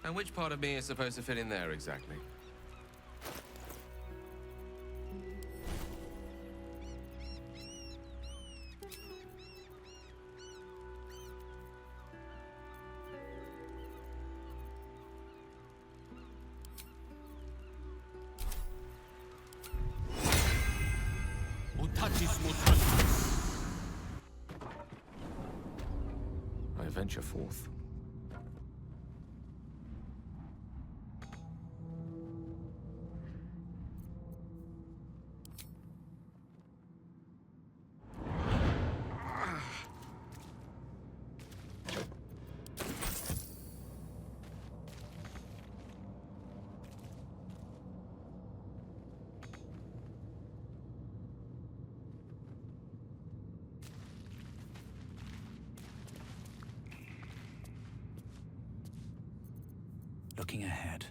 And which part of me is supposed to fit in there exactly? I venture forth. Looking ahead.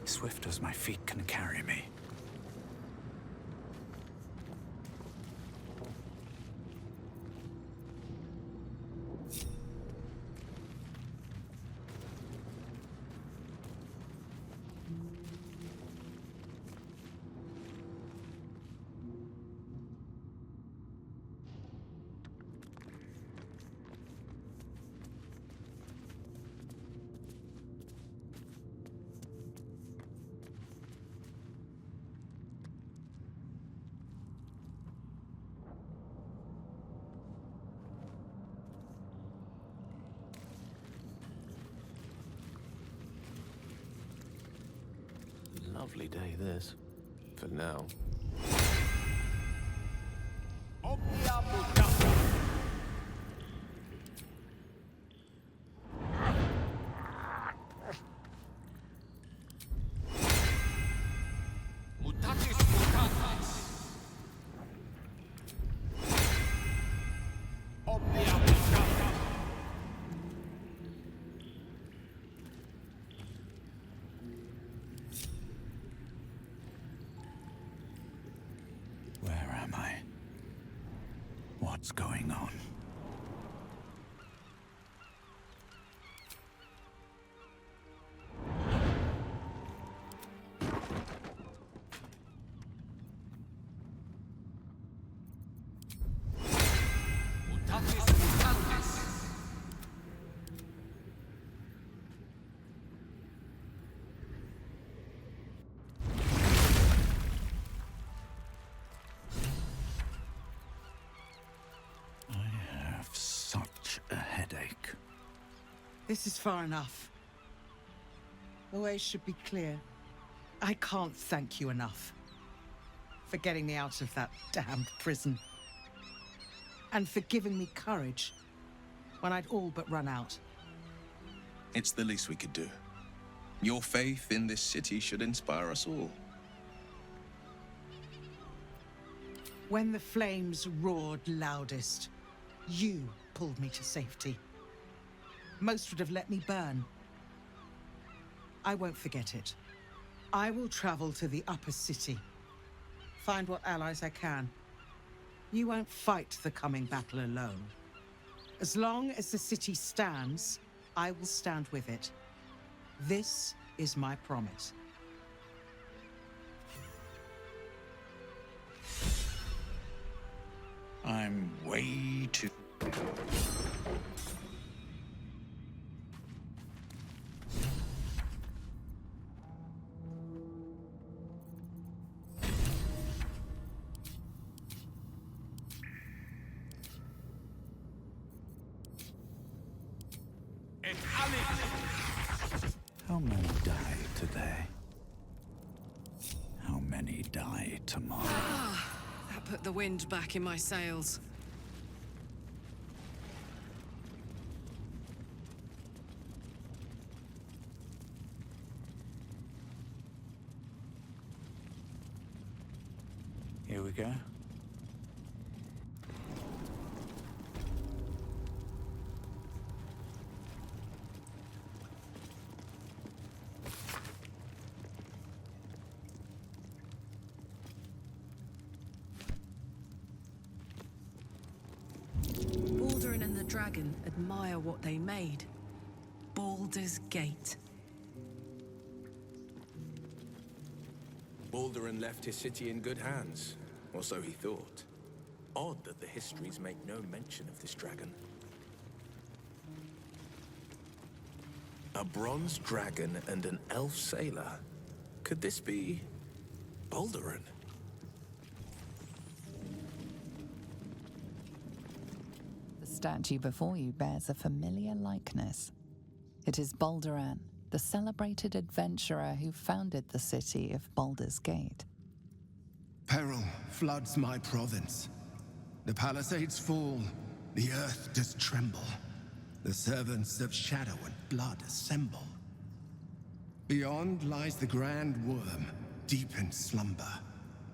Swift as my feet can carry me. Lovely day, this. For now. Where am I? What's going on? This is far enough. The way should be clear. I can't thank you enough for getting me out of that damned prison. And for giving me courage when I'd all but run out. It's the least we could do. Your faith in this city should inspire us all. When the flames roared loudest, you pulled me to safety. Most would have let me burn. I won't forget it. I will travel to the upper city. Find what allies I can. You won't fight the coming battle alone. As long as the city stands, I will stand with it. This is my promise. I'm way too... How many die today? How many die tomorrow? That put the wind back in my sails. Here we go. dragon admire what they made. Baldurs Gate. Balduran left his city in good hands, or so he thought. Odd that the histories make no mention of this dragon. A bronze dragon and an elf sailor. Could this be Balduran? The statue before you bears a familiar likeness. It is Balduran, the celebrated adventurer who founded the city of Baldurs Gate. Peril floods my province. The palisades fall, the earth does tremble. The servants of shadow and blood assemble. Beyond lies the grand worm, deep in slumber,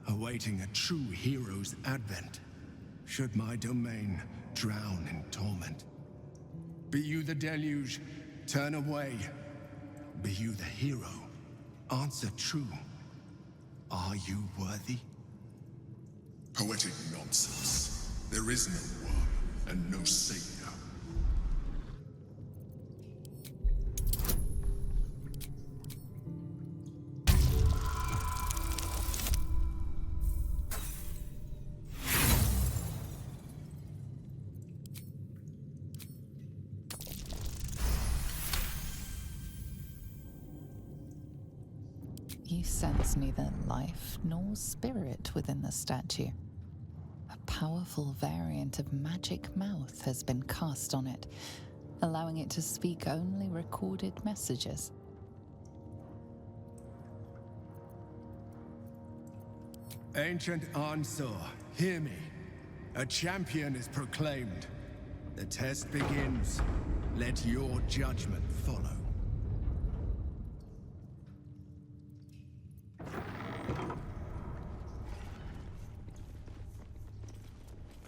awaiting a true hero's advent, should my domain drown in torment. Be you the deluge, turn away. Be you the hero, answer true. Are you worthy? Poetic nonsense. There is no worm and no savior. You sense neither life nor spirit within the statue. A powerful variant of magic mouth has been cast on it, allowing it to speak only recorded messages. Ancient Ansor, hear me. A champion is proclaimed. The test begins. Let your judgment follow.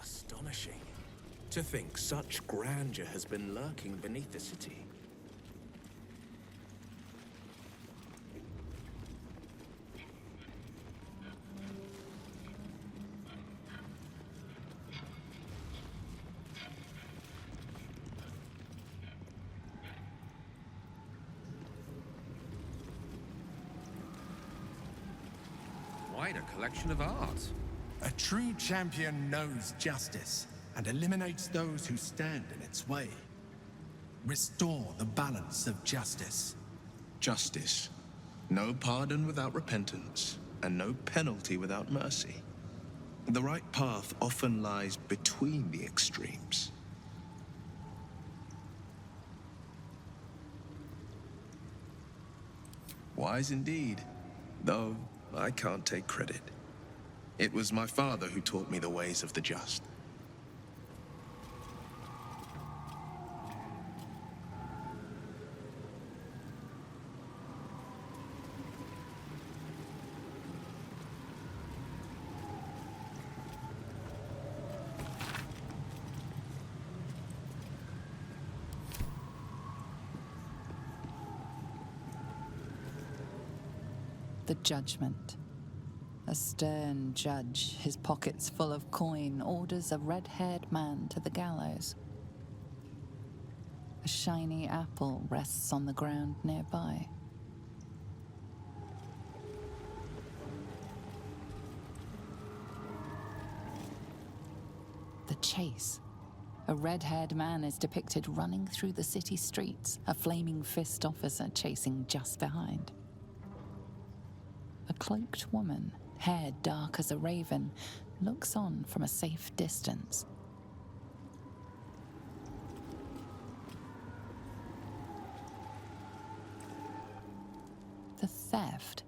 Astonishing. To think such grandeur has been lurking beneath the city. Quite a collection of art. A true champion knows justice and eliminates those who stand in its way. Restore the balance of justice. Justice. No pardon without repentance, and no penalty without mercy. The right path often lies between the extremes. Wise indeed, though I can't take credit. It was my father who taught me the ways of the just. The judgment. A stern judge, his pockets full of coin, orders a red-haired man to the gallows. A shiny apple rests on the ground nearby. The chase. A red-haired man is depicted running through the city streets, a flaming fist officer chasing just behind. A cloaked woman, hair dark as a raven, looks on from a safe distance. The theft.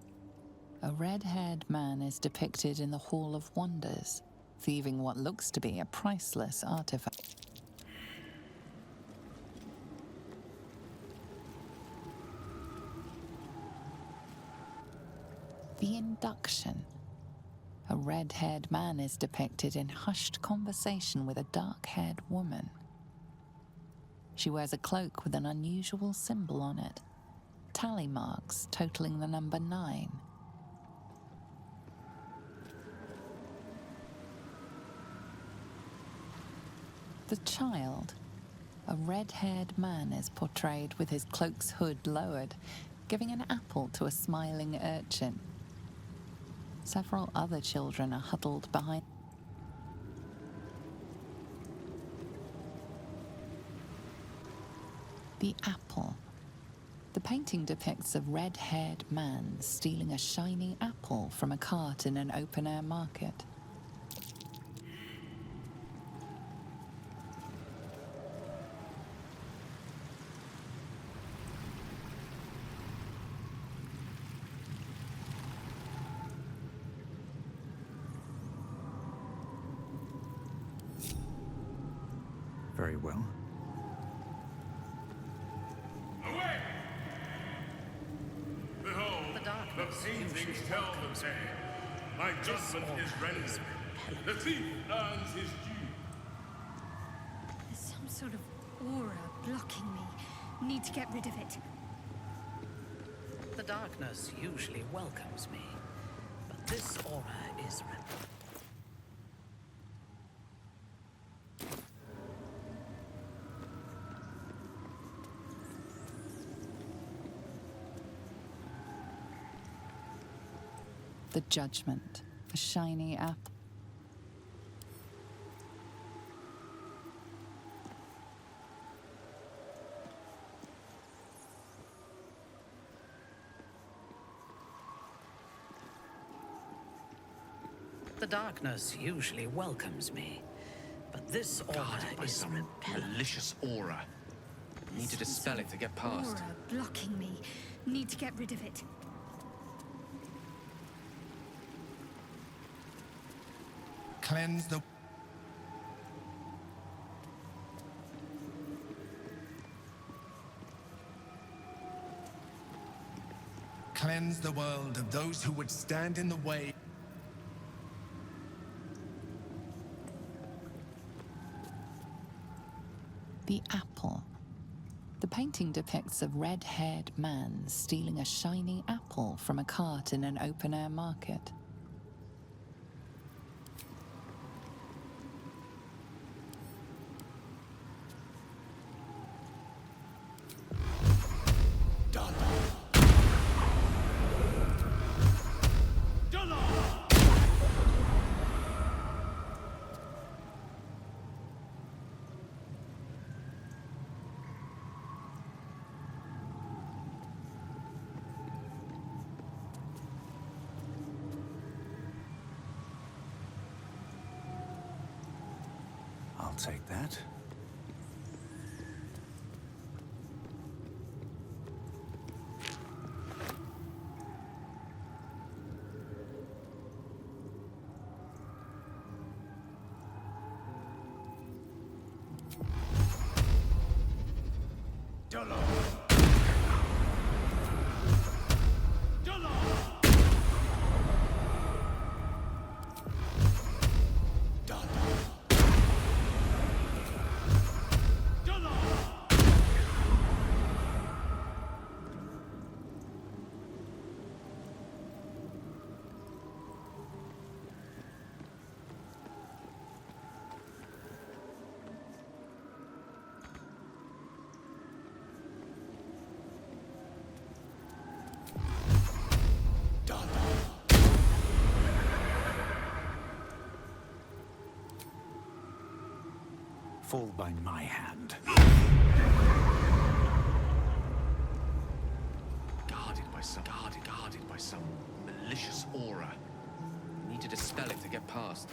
A red-haired man is depicted in the Hall of Wonders, thieving what looks to be a priceless artifact. The induction. A red-haired man is depicted in hushed conversation with a dark-haired woman. She wears a cloak with an unusual symbol on it, tally marks totaling the number 9. The child. A red-haired man is portrayed with his cloak's hood lowered, giving an apple to a smiling urchin. Several other children are huddled behind. The apple. The painting depicts a red-haired man stealing a shiny apple from a cart in an open-air market. Very well. Away! Behold, the paintings tell the tale. My judgment is rendered. The thief earns his due. There's some sort of aura blocking me. Need to get rid of it. The darkness usually welcomes me, but this aura is The judgment. A shiny apple. The darkness usually welcomes me, but this aura is some malicious aura. Need to dispel it to get past. Aura blocking me. Need to get rid of it. Cleanse the... Cleanse the world of those who would stand in the way. The apple. The painting depicts a red-haired man stealing a shiny apple from a cart in an open-air market. I'll take that. Fall by my hand. Guarded by some malicious aura. Need to dispel it to get past.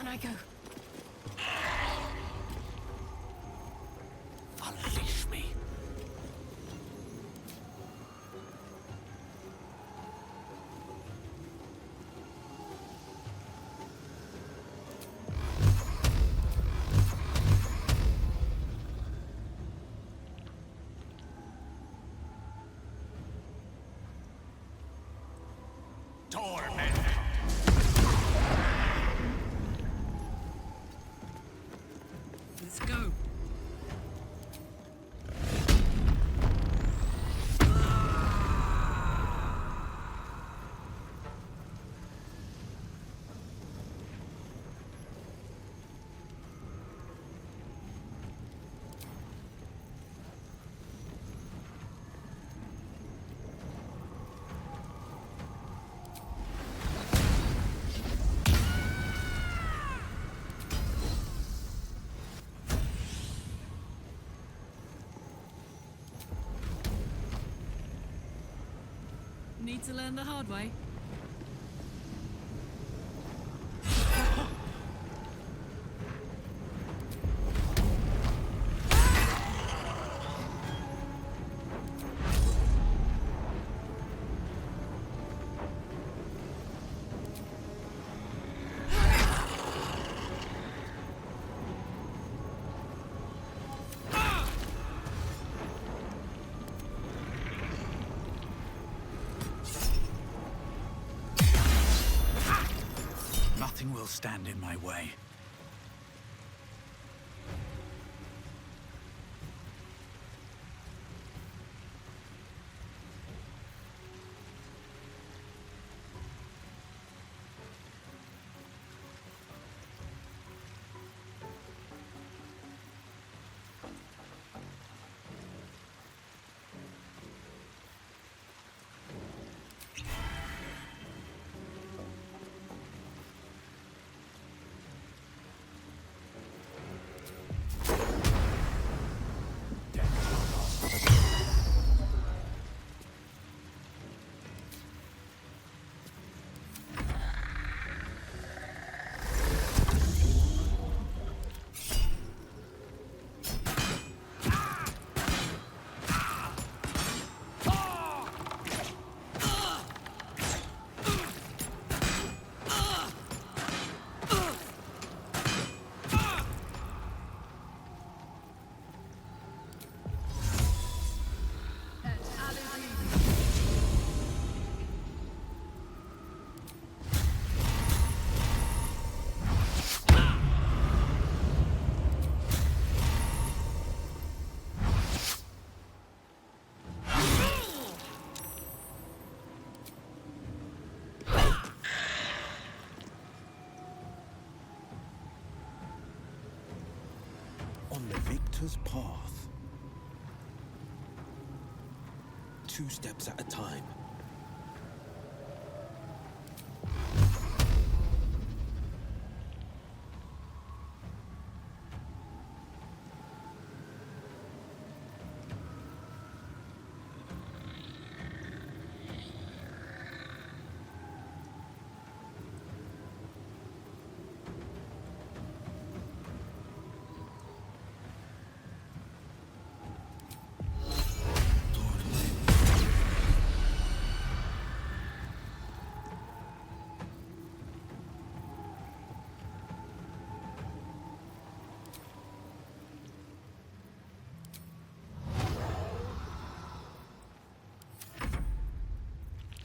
On I go. Unleash me. Torment. Let's go. Need to learn the hard way. Nothing will stand in my way. On the victor's path. 2 steps at a time.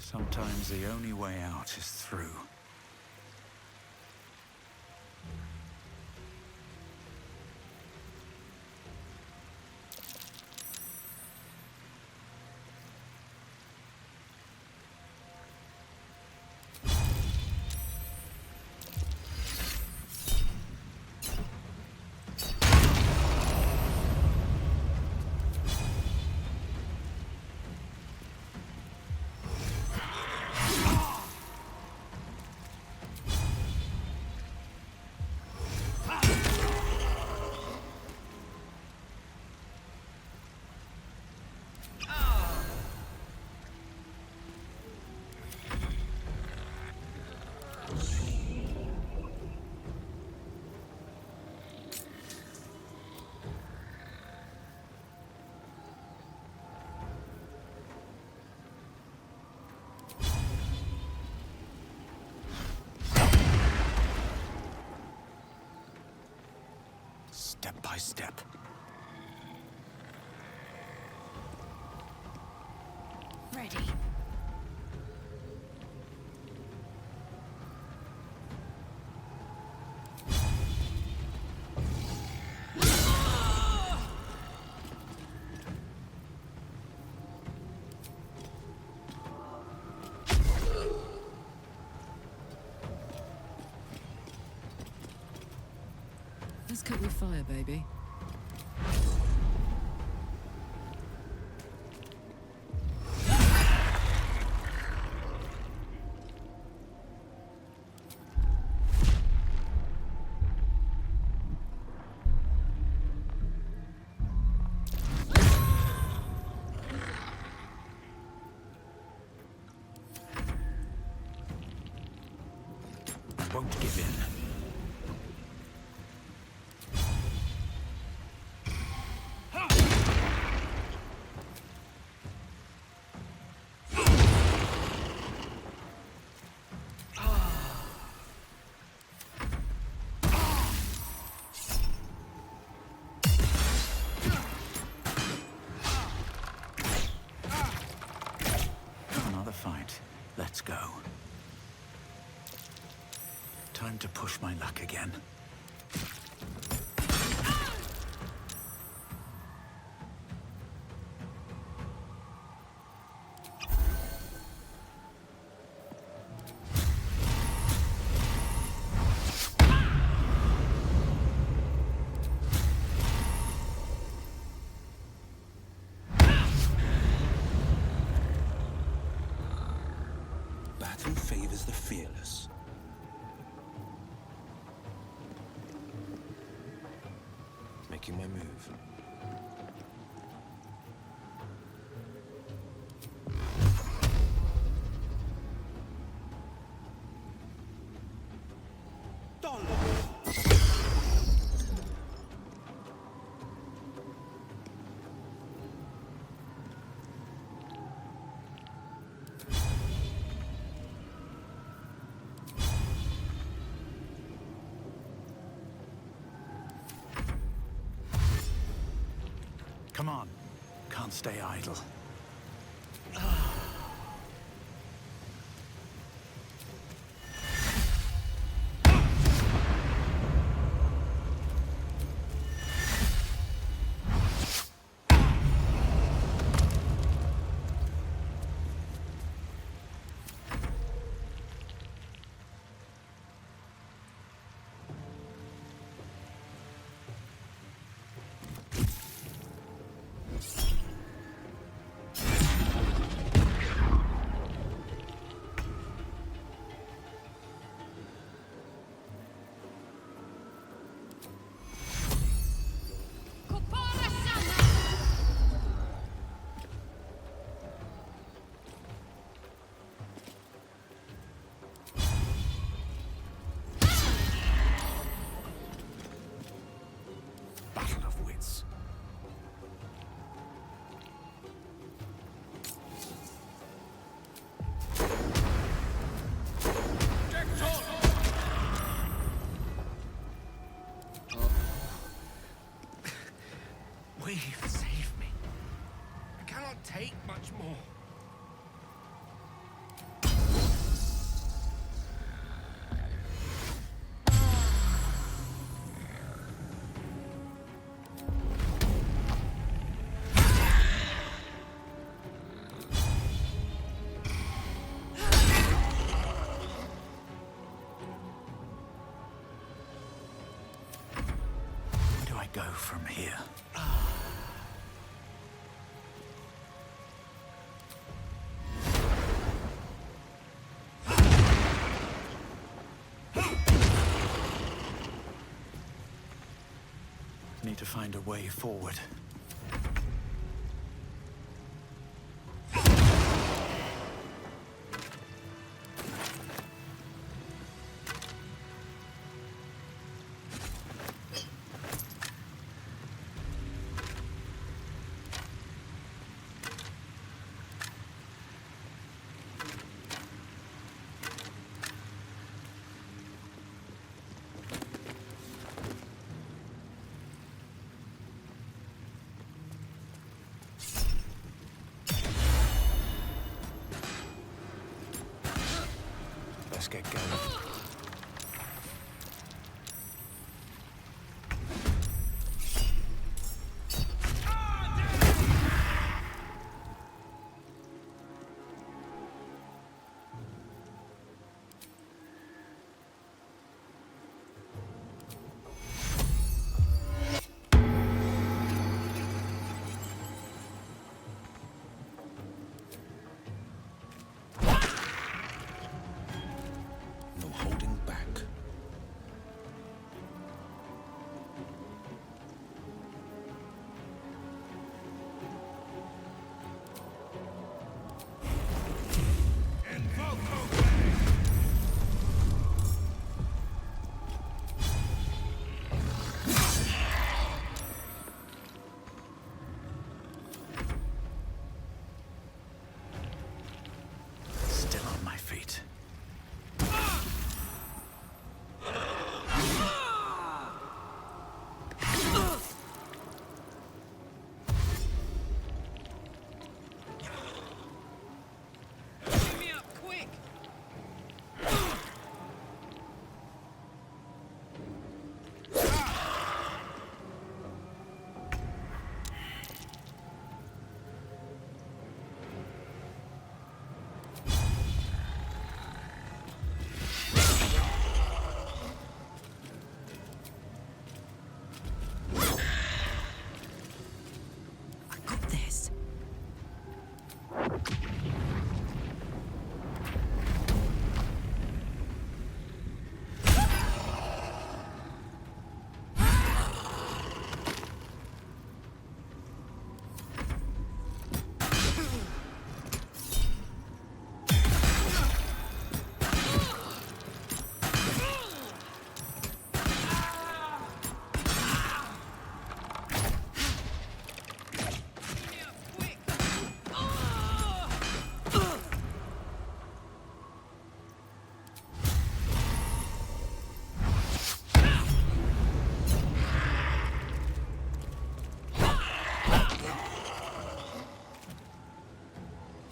Sometimes the only way out is through. Step by step. Ready. Let's cut your fire, baby. Won't give in. Another fight. Let's go. Time to push my luck again. Battle favors the fearless. Making my move. Come on. Can't stay idle. Battle of wits. Weave, save me. I cannot take much more. from here. Need to find a way forward. Let's get going. No holding back. Still on my feet. Give me up, quick! I got this.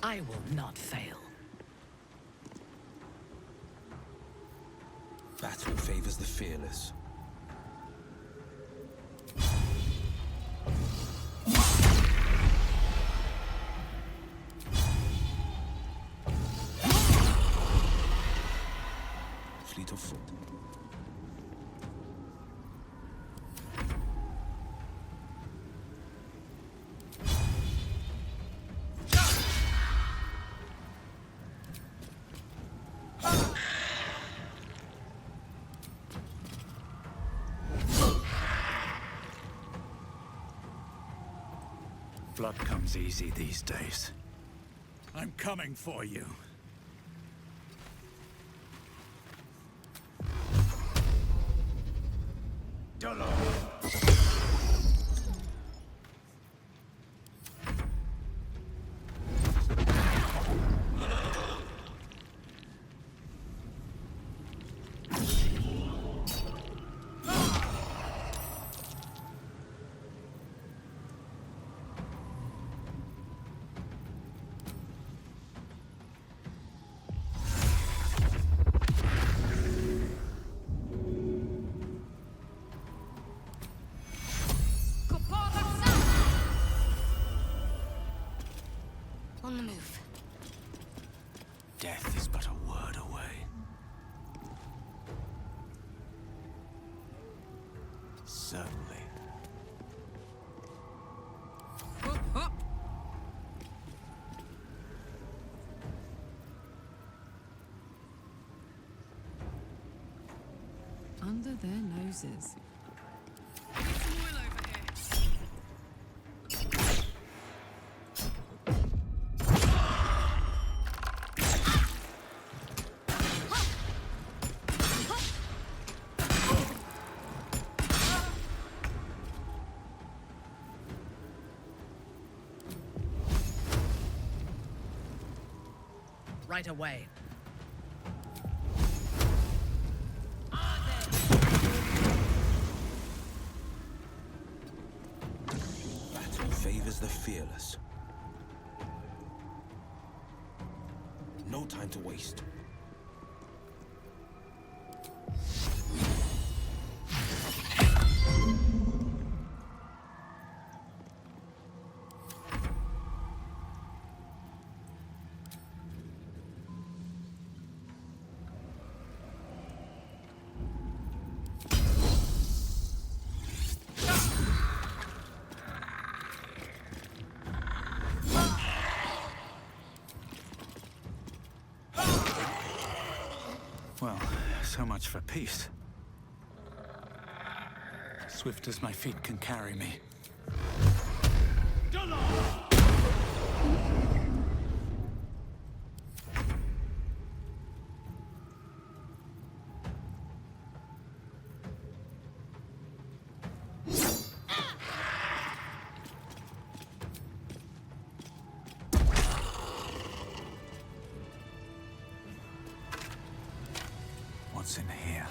I will not fail. Battle favors the fearless. Fleet of foot. Blood comes easy these days. I'm coming for you. On the move. Death is but a word away. Certainly. their noses. Right away. Battle favors the fearless. No time to waste. Well, so much for peace. Swift as my feet can carry me. What's in here?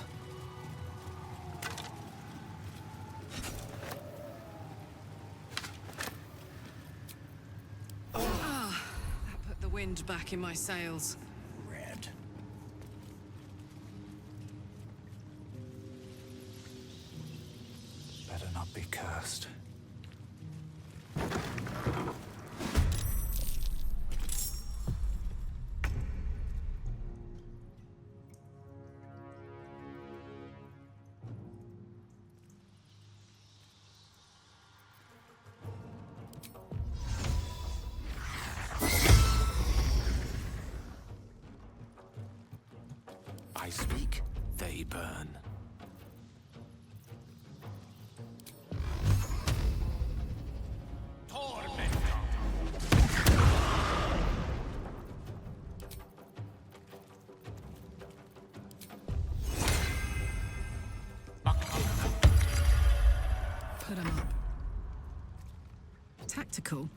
That put the wind back in my sails. Red. Better not be cursed. I speak, they burn. Put 'em up. Tactical.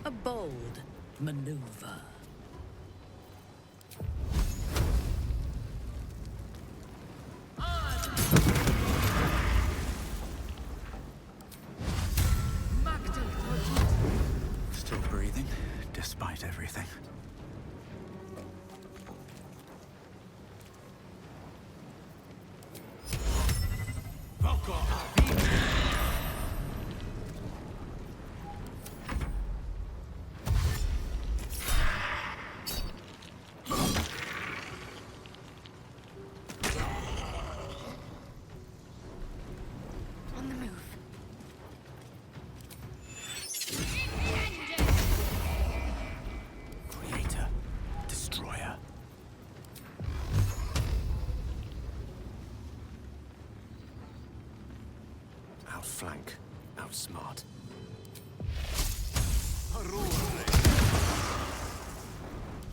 A bold maneuver. Still breathing, despite everything. outflank, outsmart.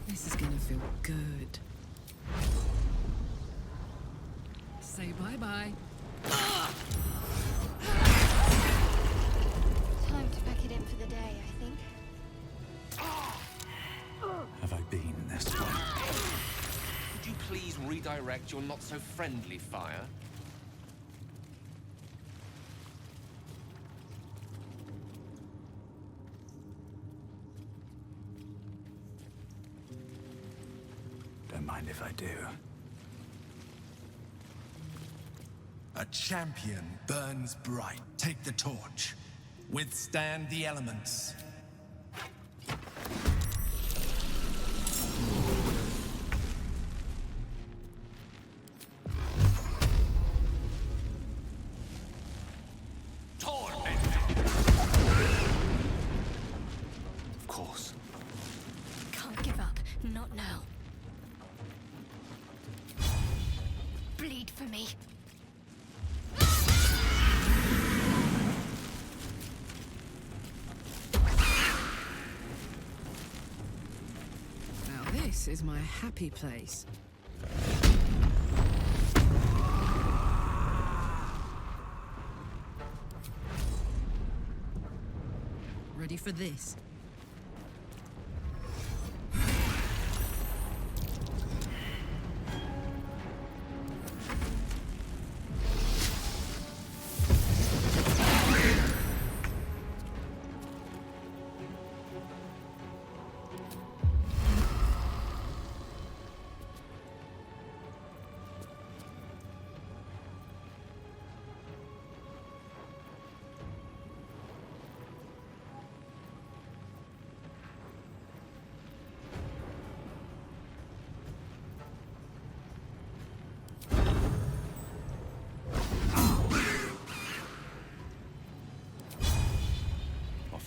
This is gonna feel good. Say bye-bye. Time to pack it in for the day, I think. Have I been this way? Could you please redirect your not-so-friendly fire? Don't mind if I do. A champion burns bright. Take the torch. Withstand the elements. Of course. Can't give up. Not now. Bleed for me. Now this is my happy place. Ready for this?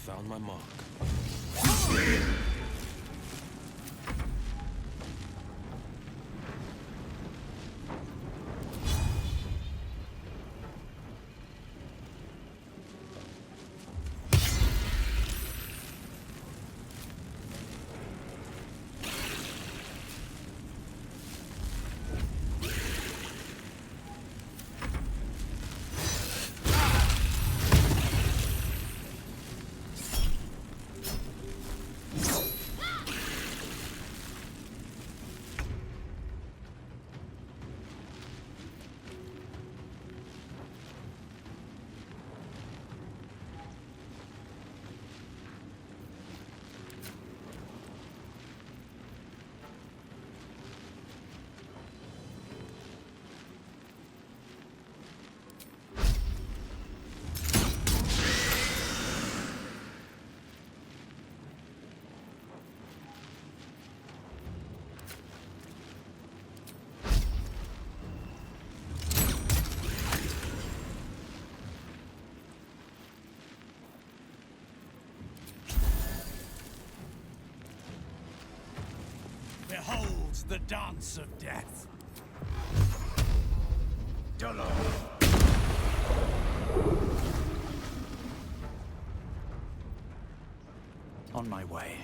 Found my mark. Behold the dance of death. On my way.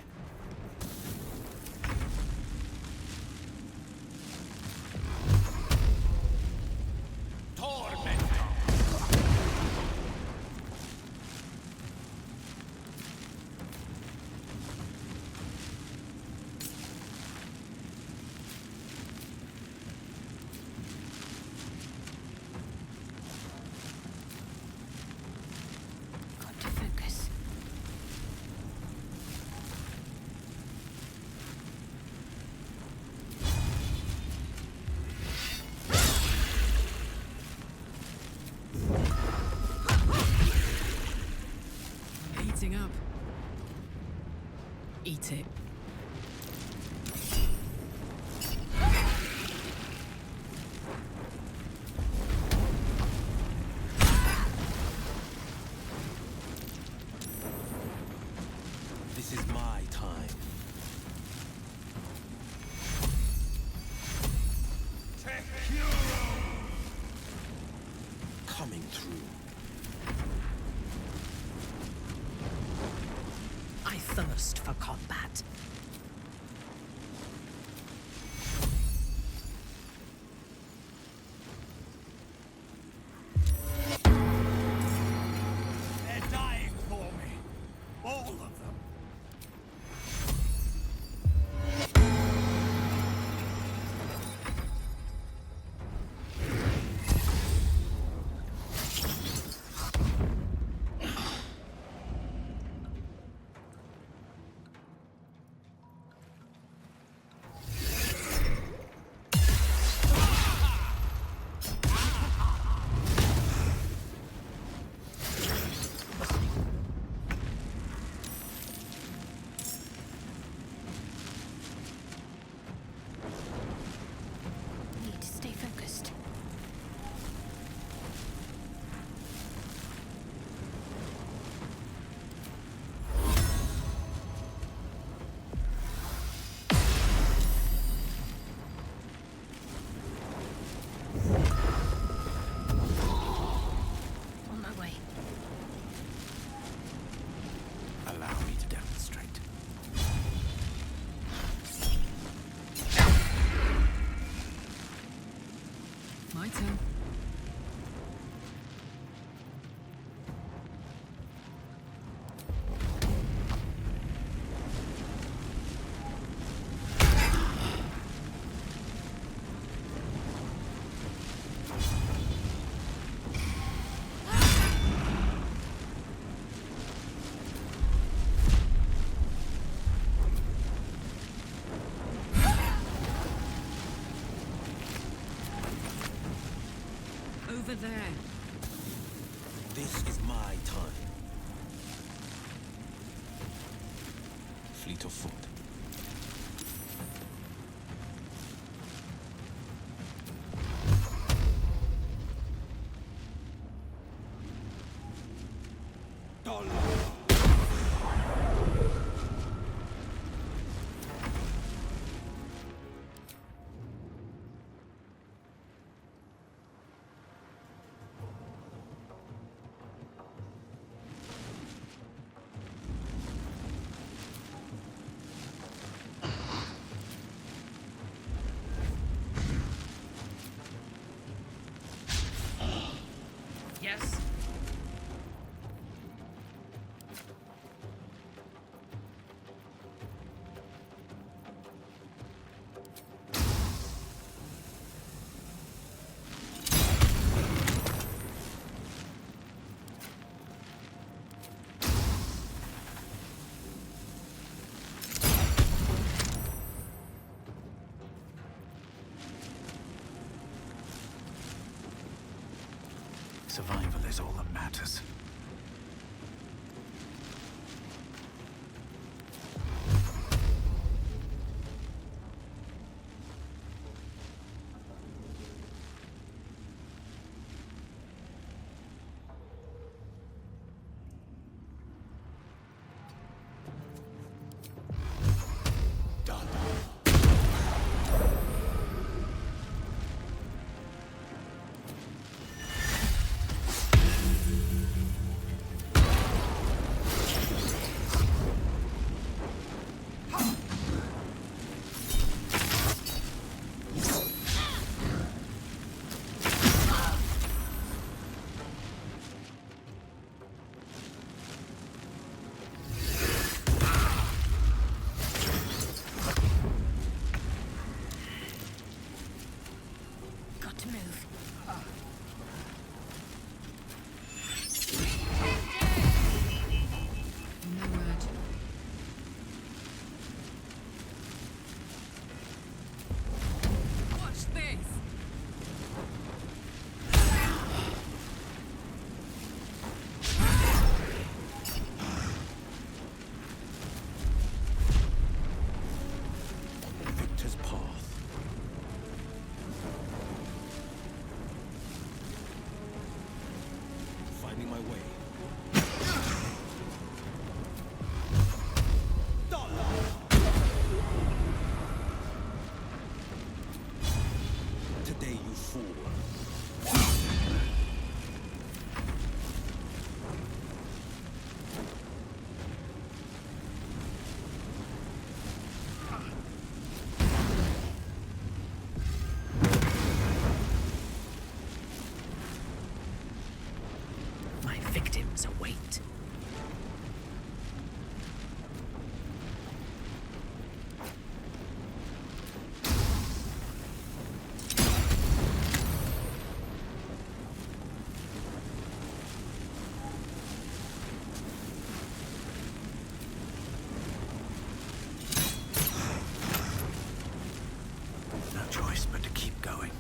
Got to focus. Heating up. Eat it. This is my time. Coming through. focused for combat. They're dying for me. All of them. Need to stay focused. On my way. Allow me to demonstrate. My turn. Over there. This is my time. Fleet of foot. Yes. Survival is all that matters. Got to move. No word. Watch this. Victor's path. Finding my way. Today you fool. victims await. No choice but to keep going.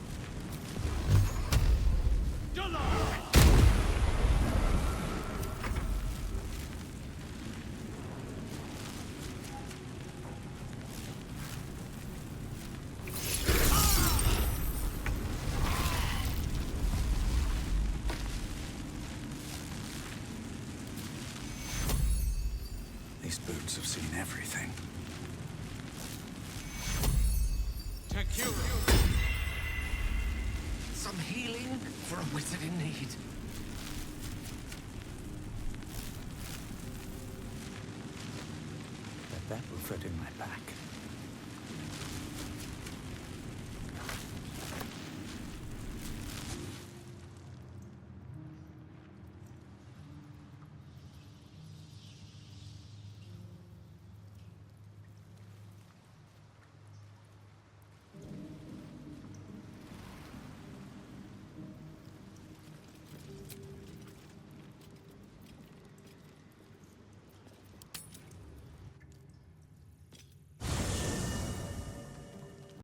These boots have seen everything. Some healing for a wizard in need. Bet that will fit in my pack.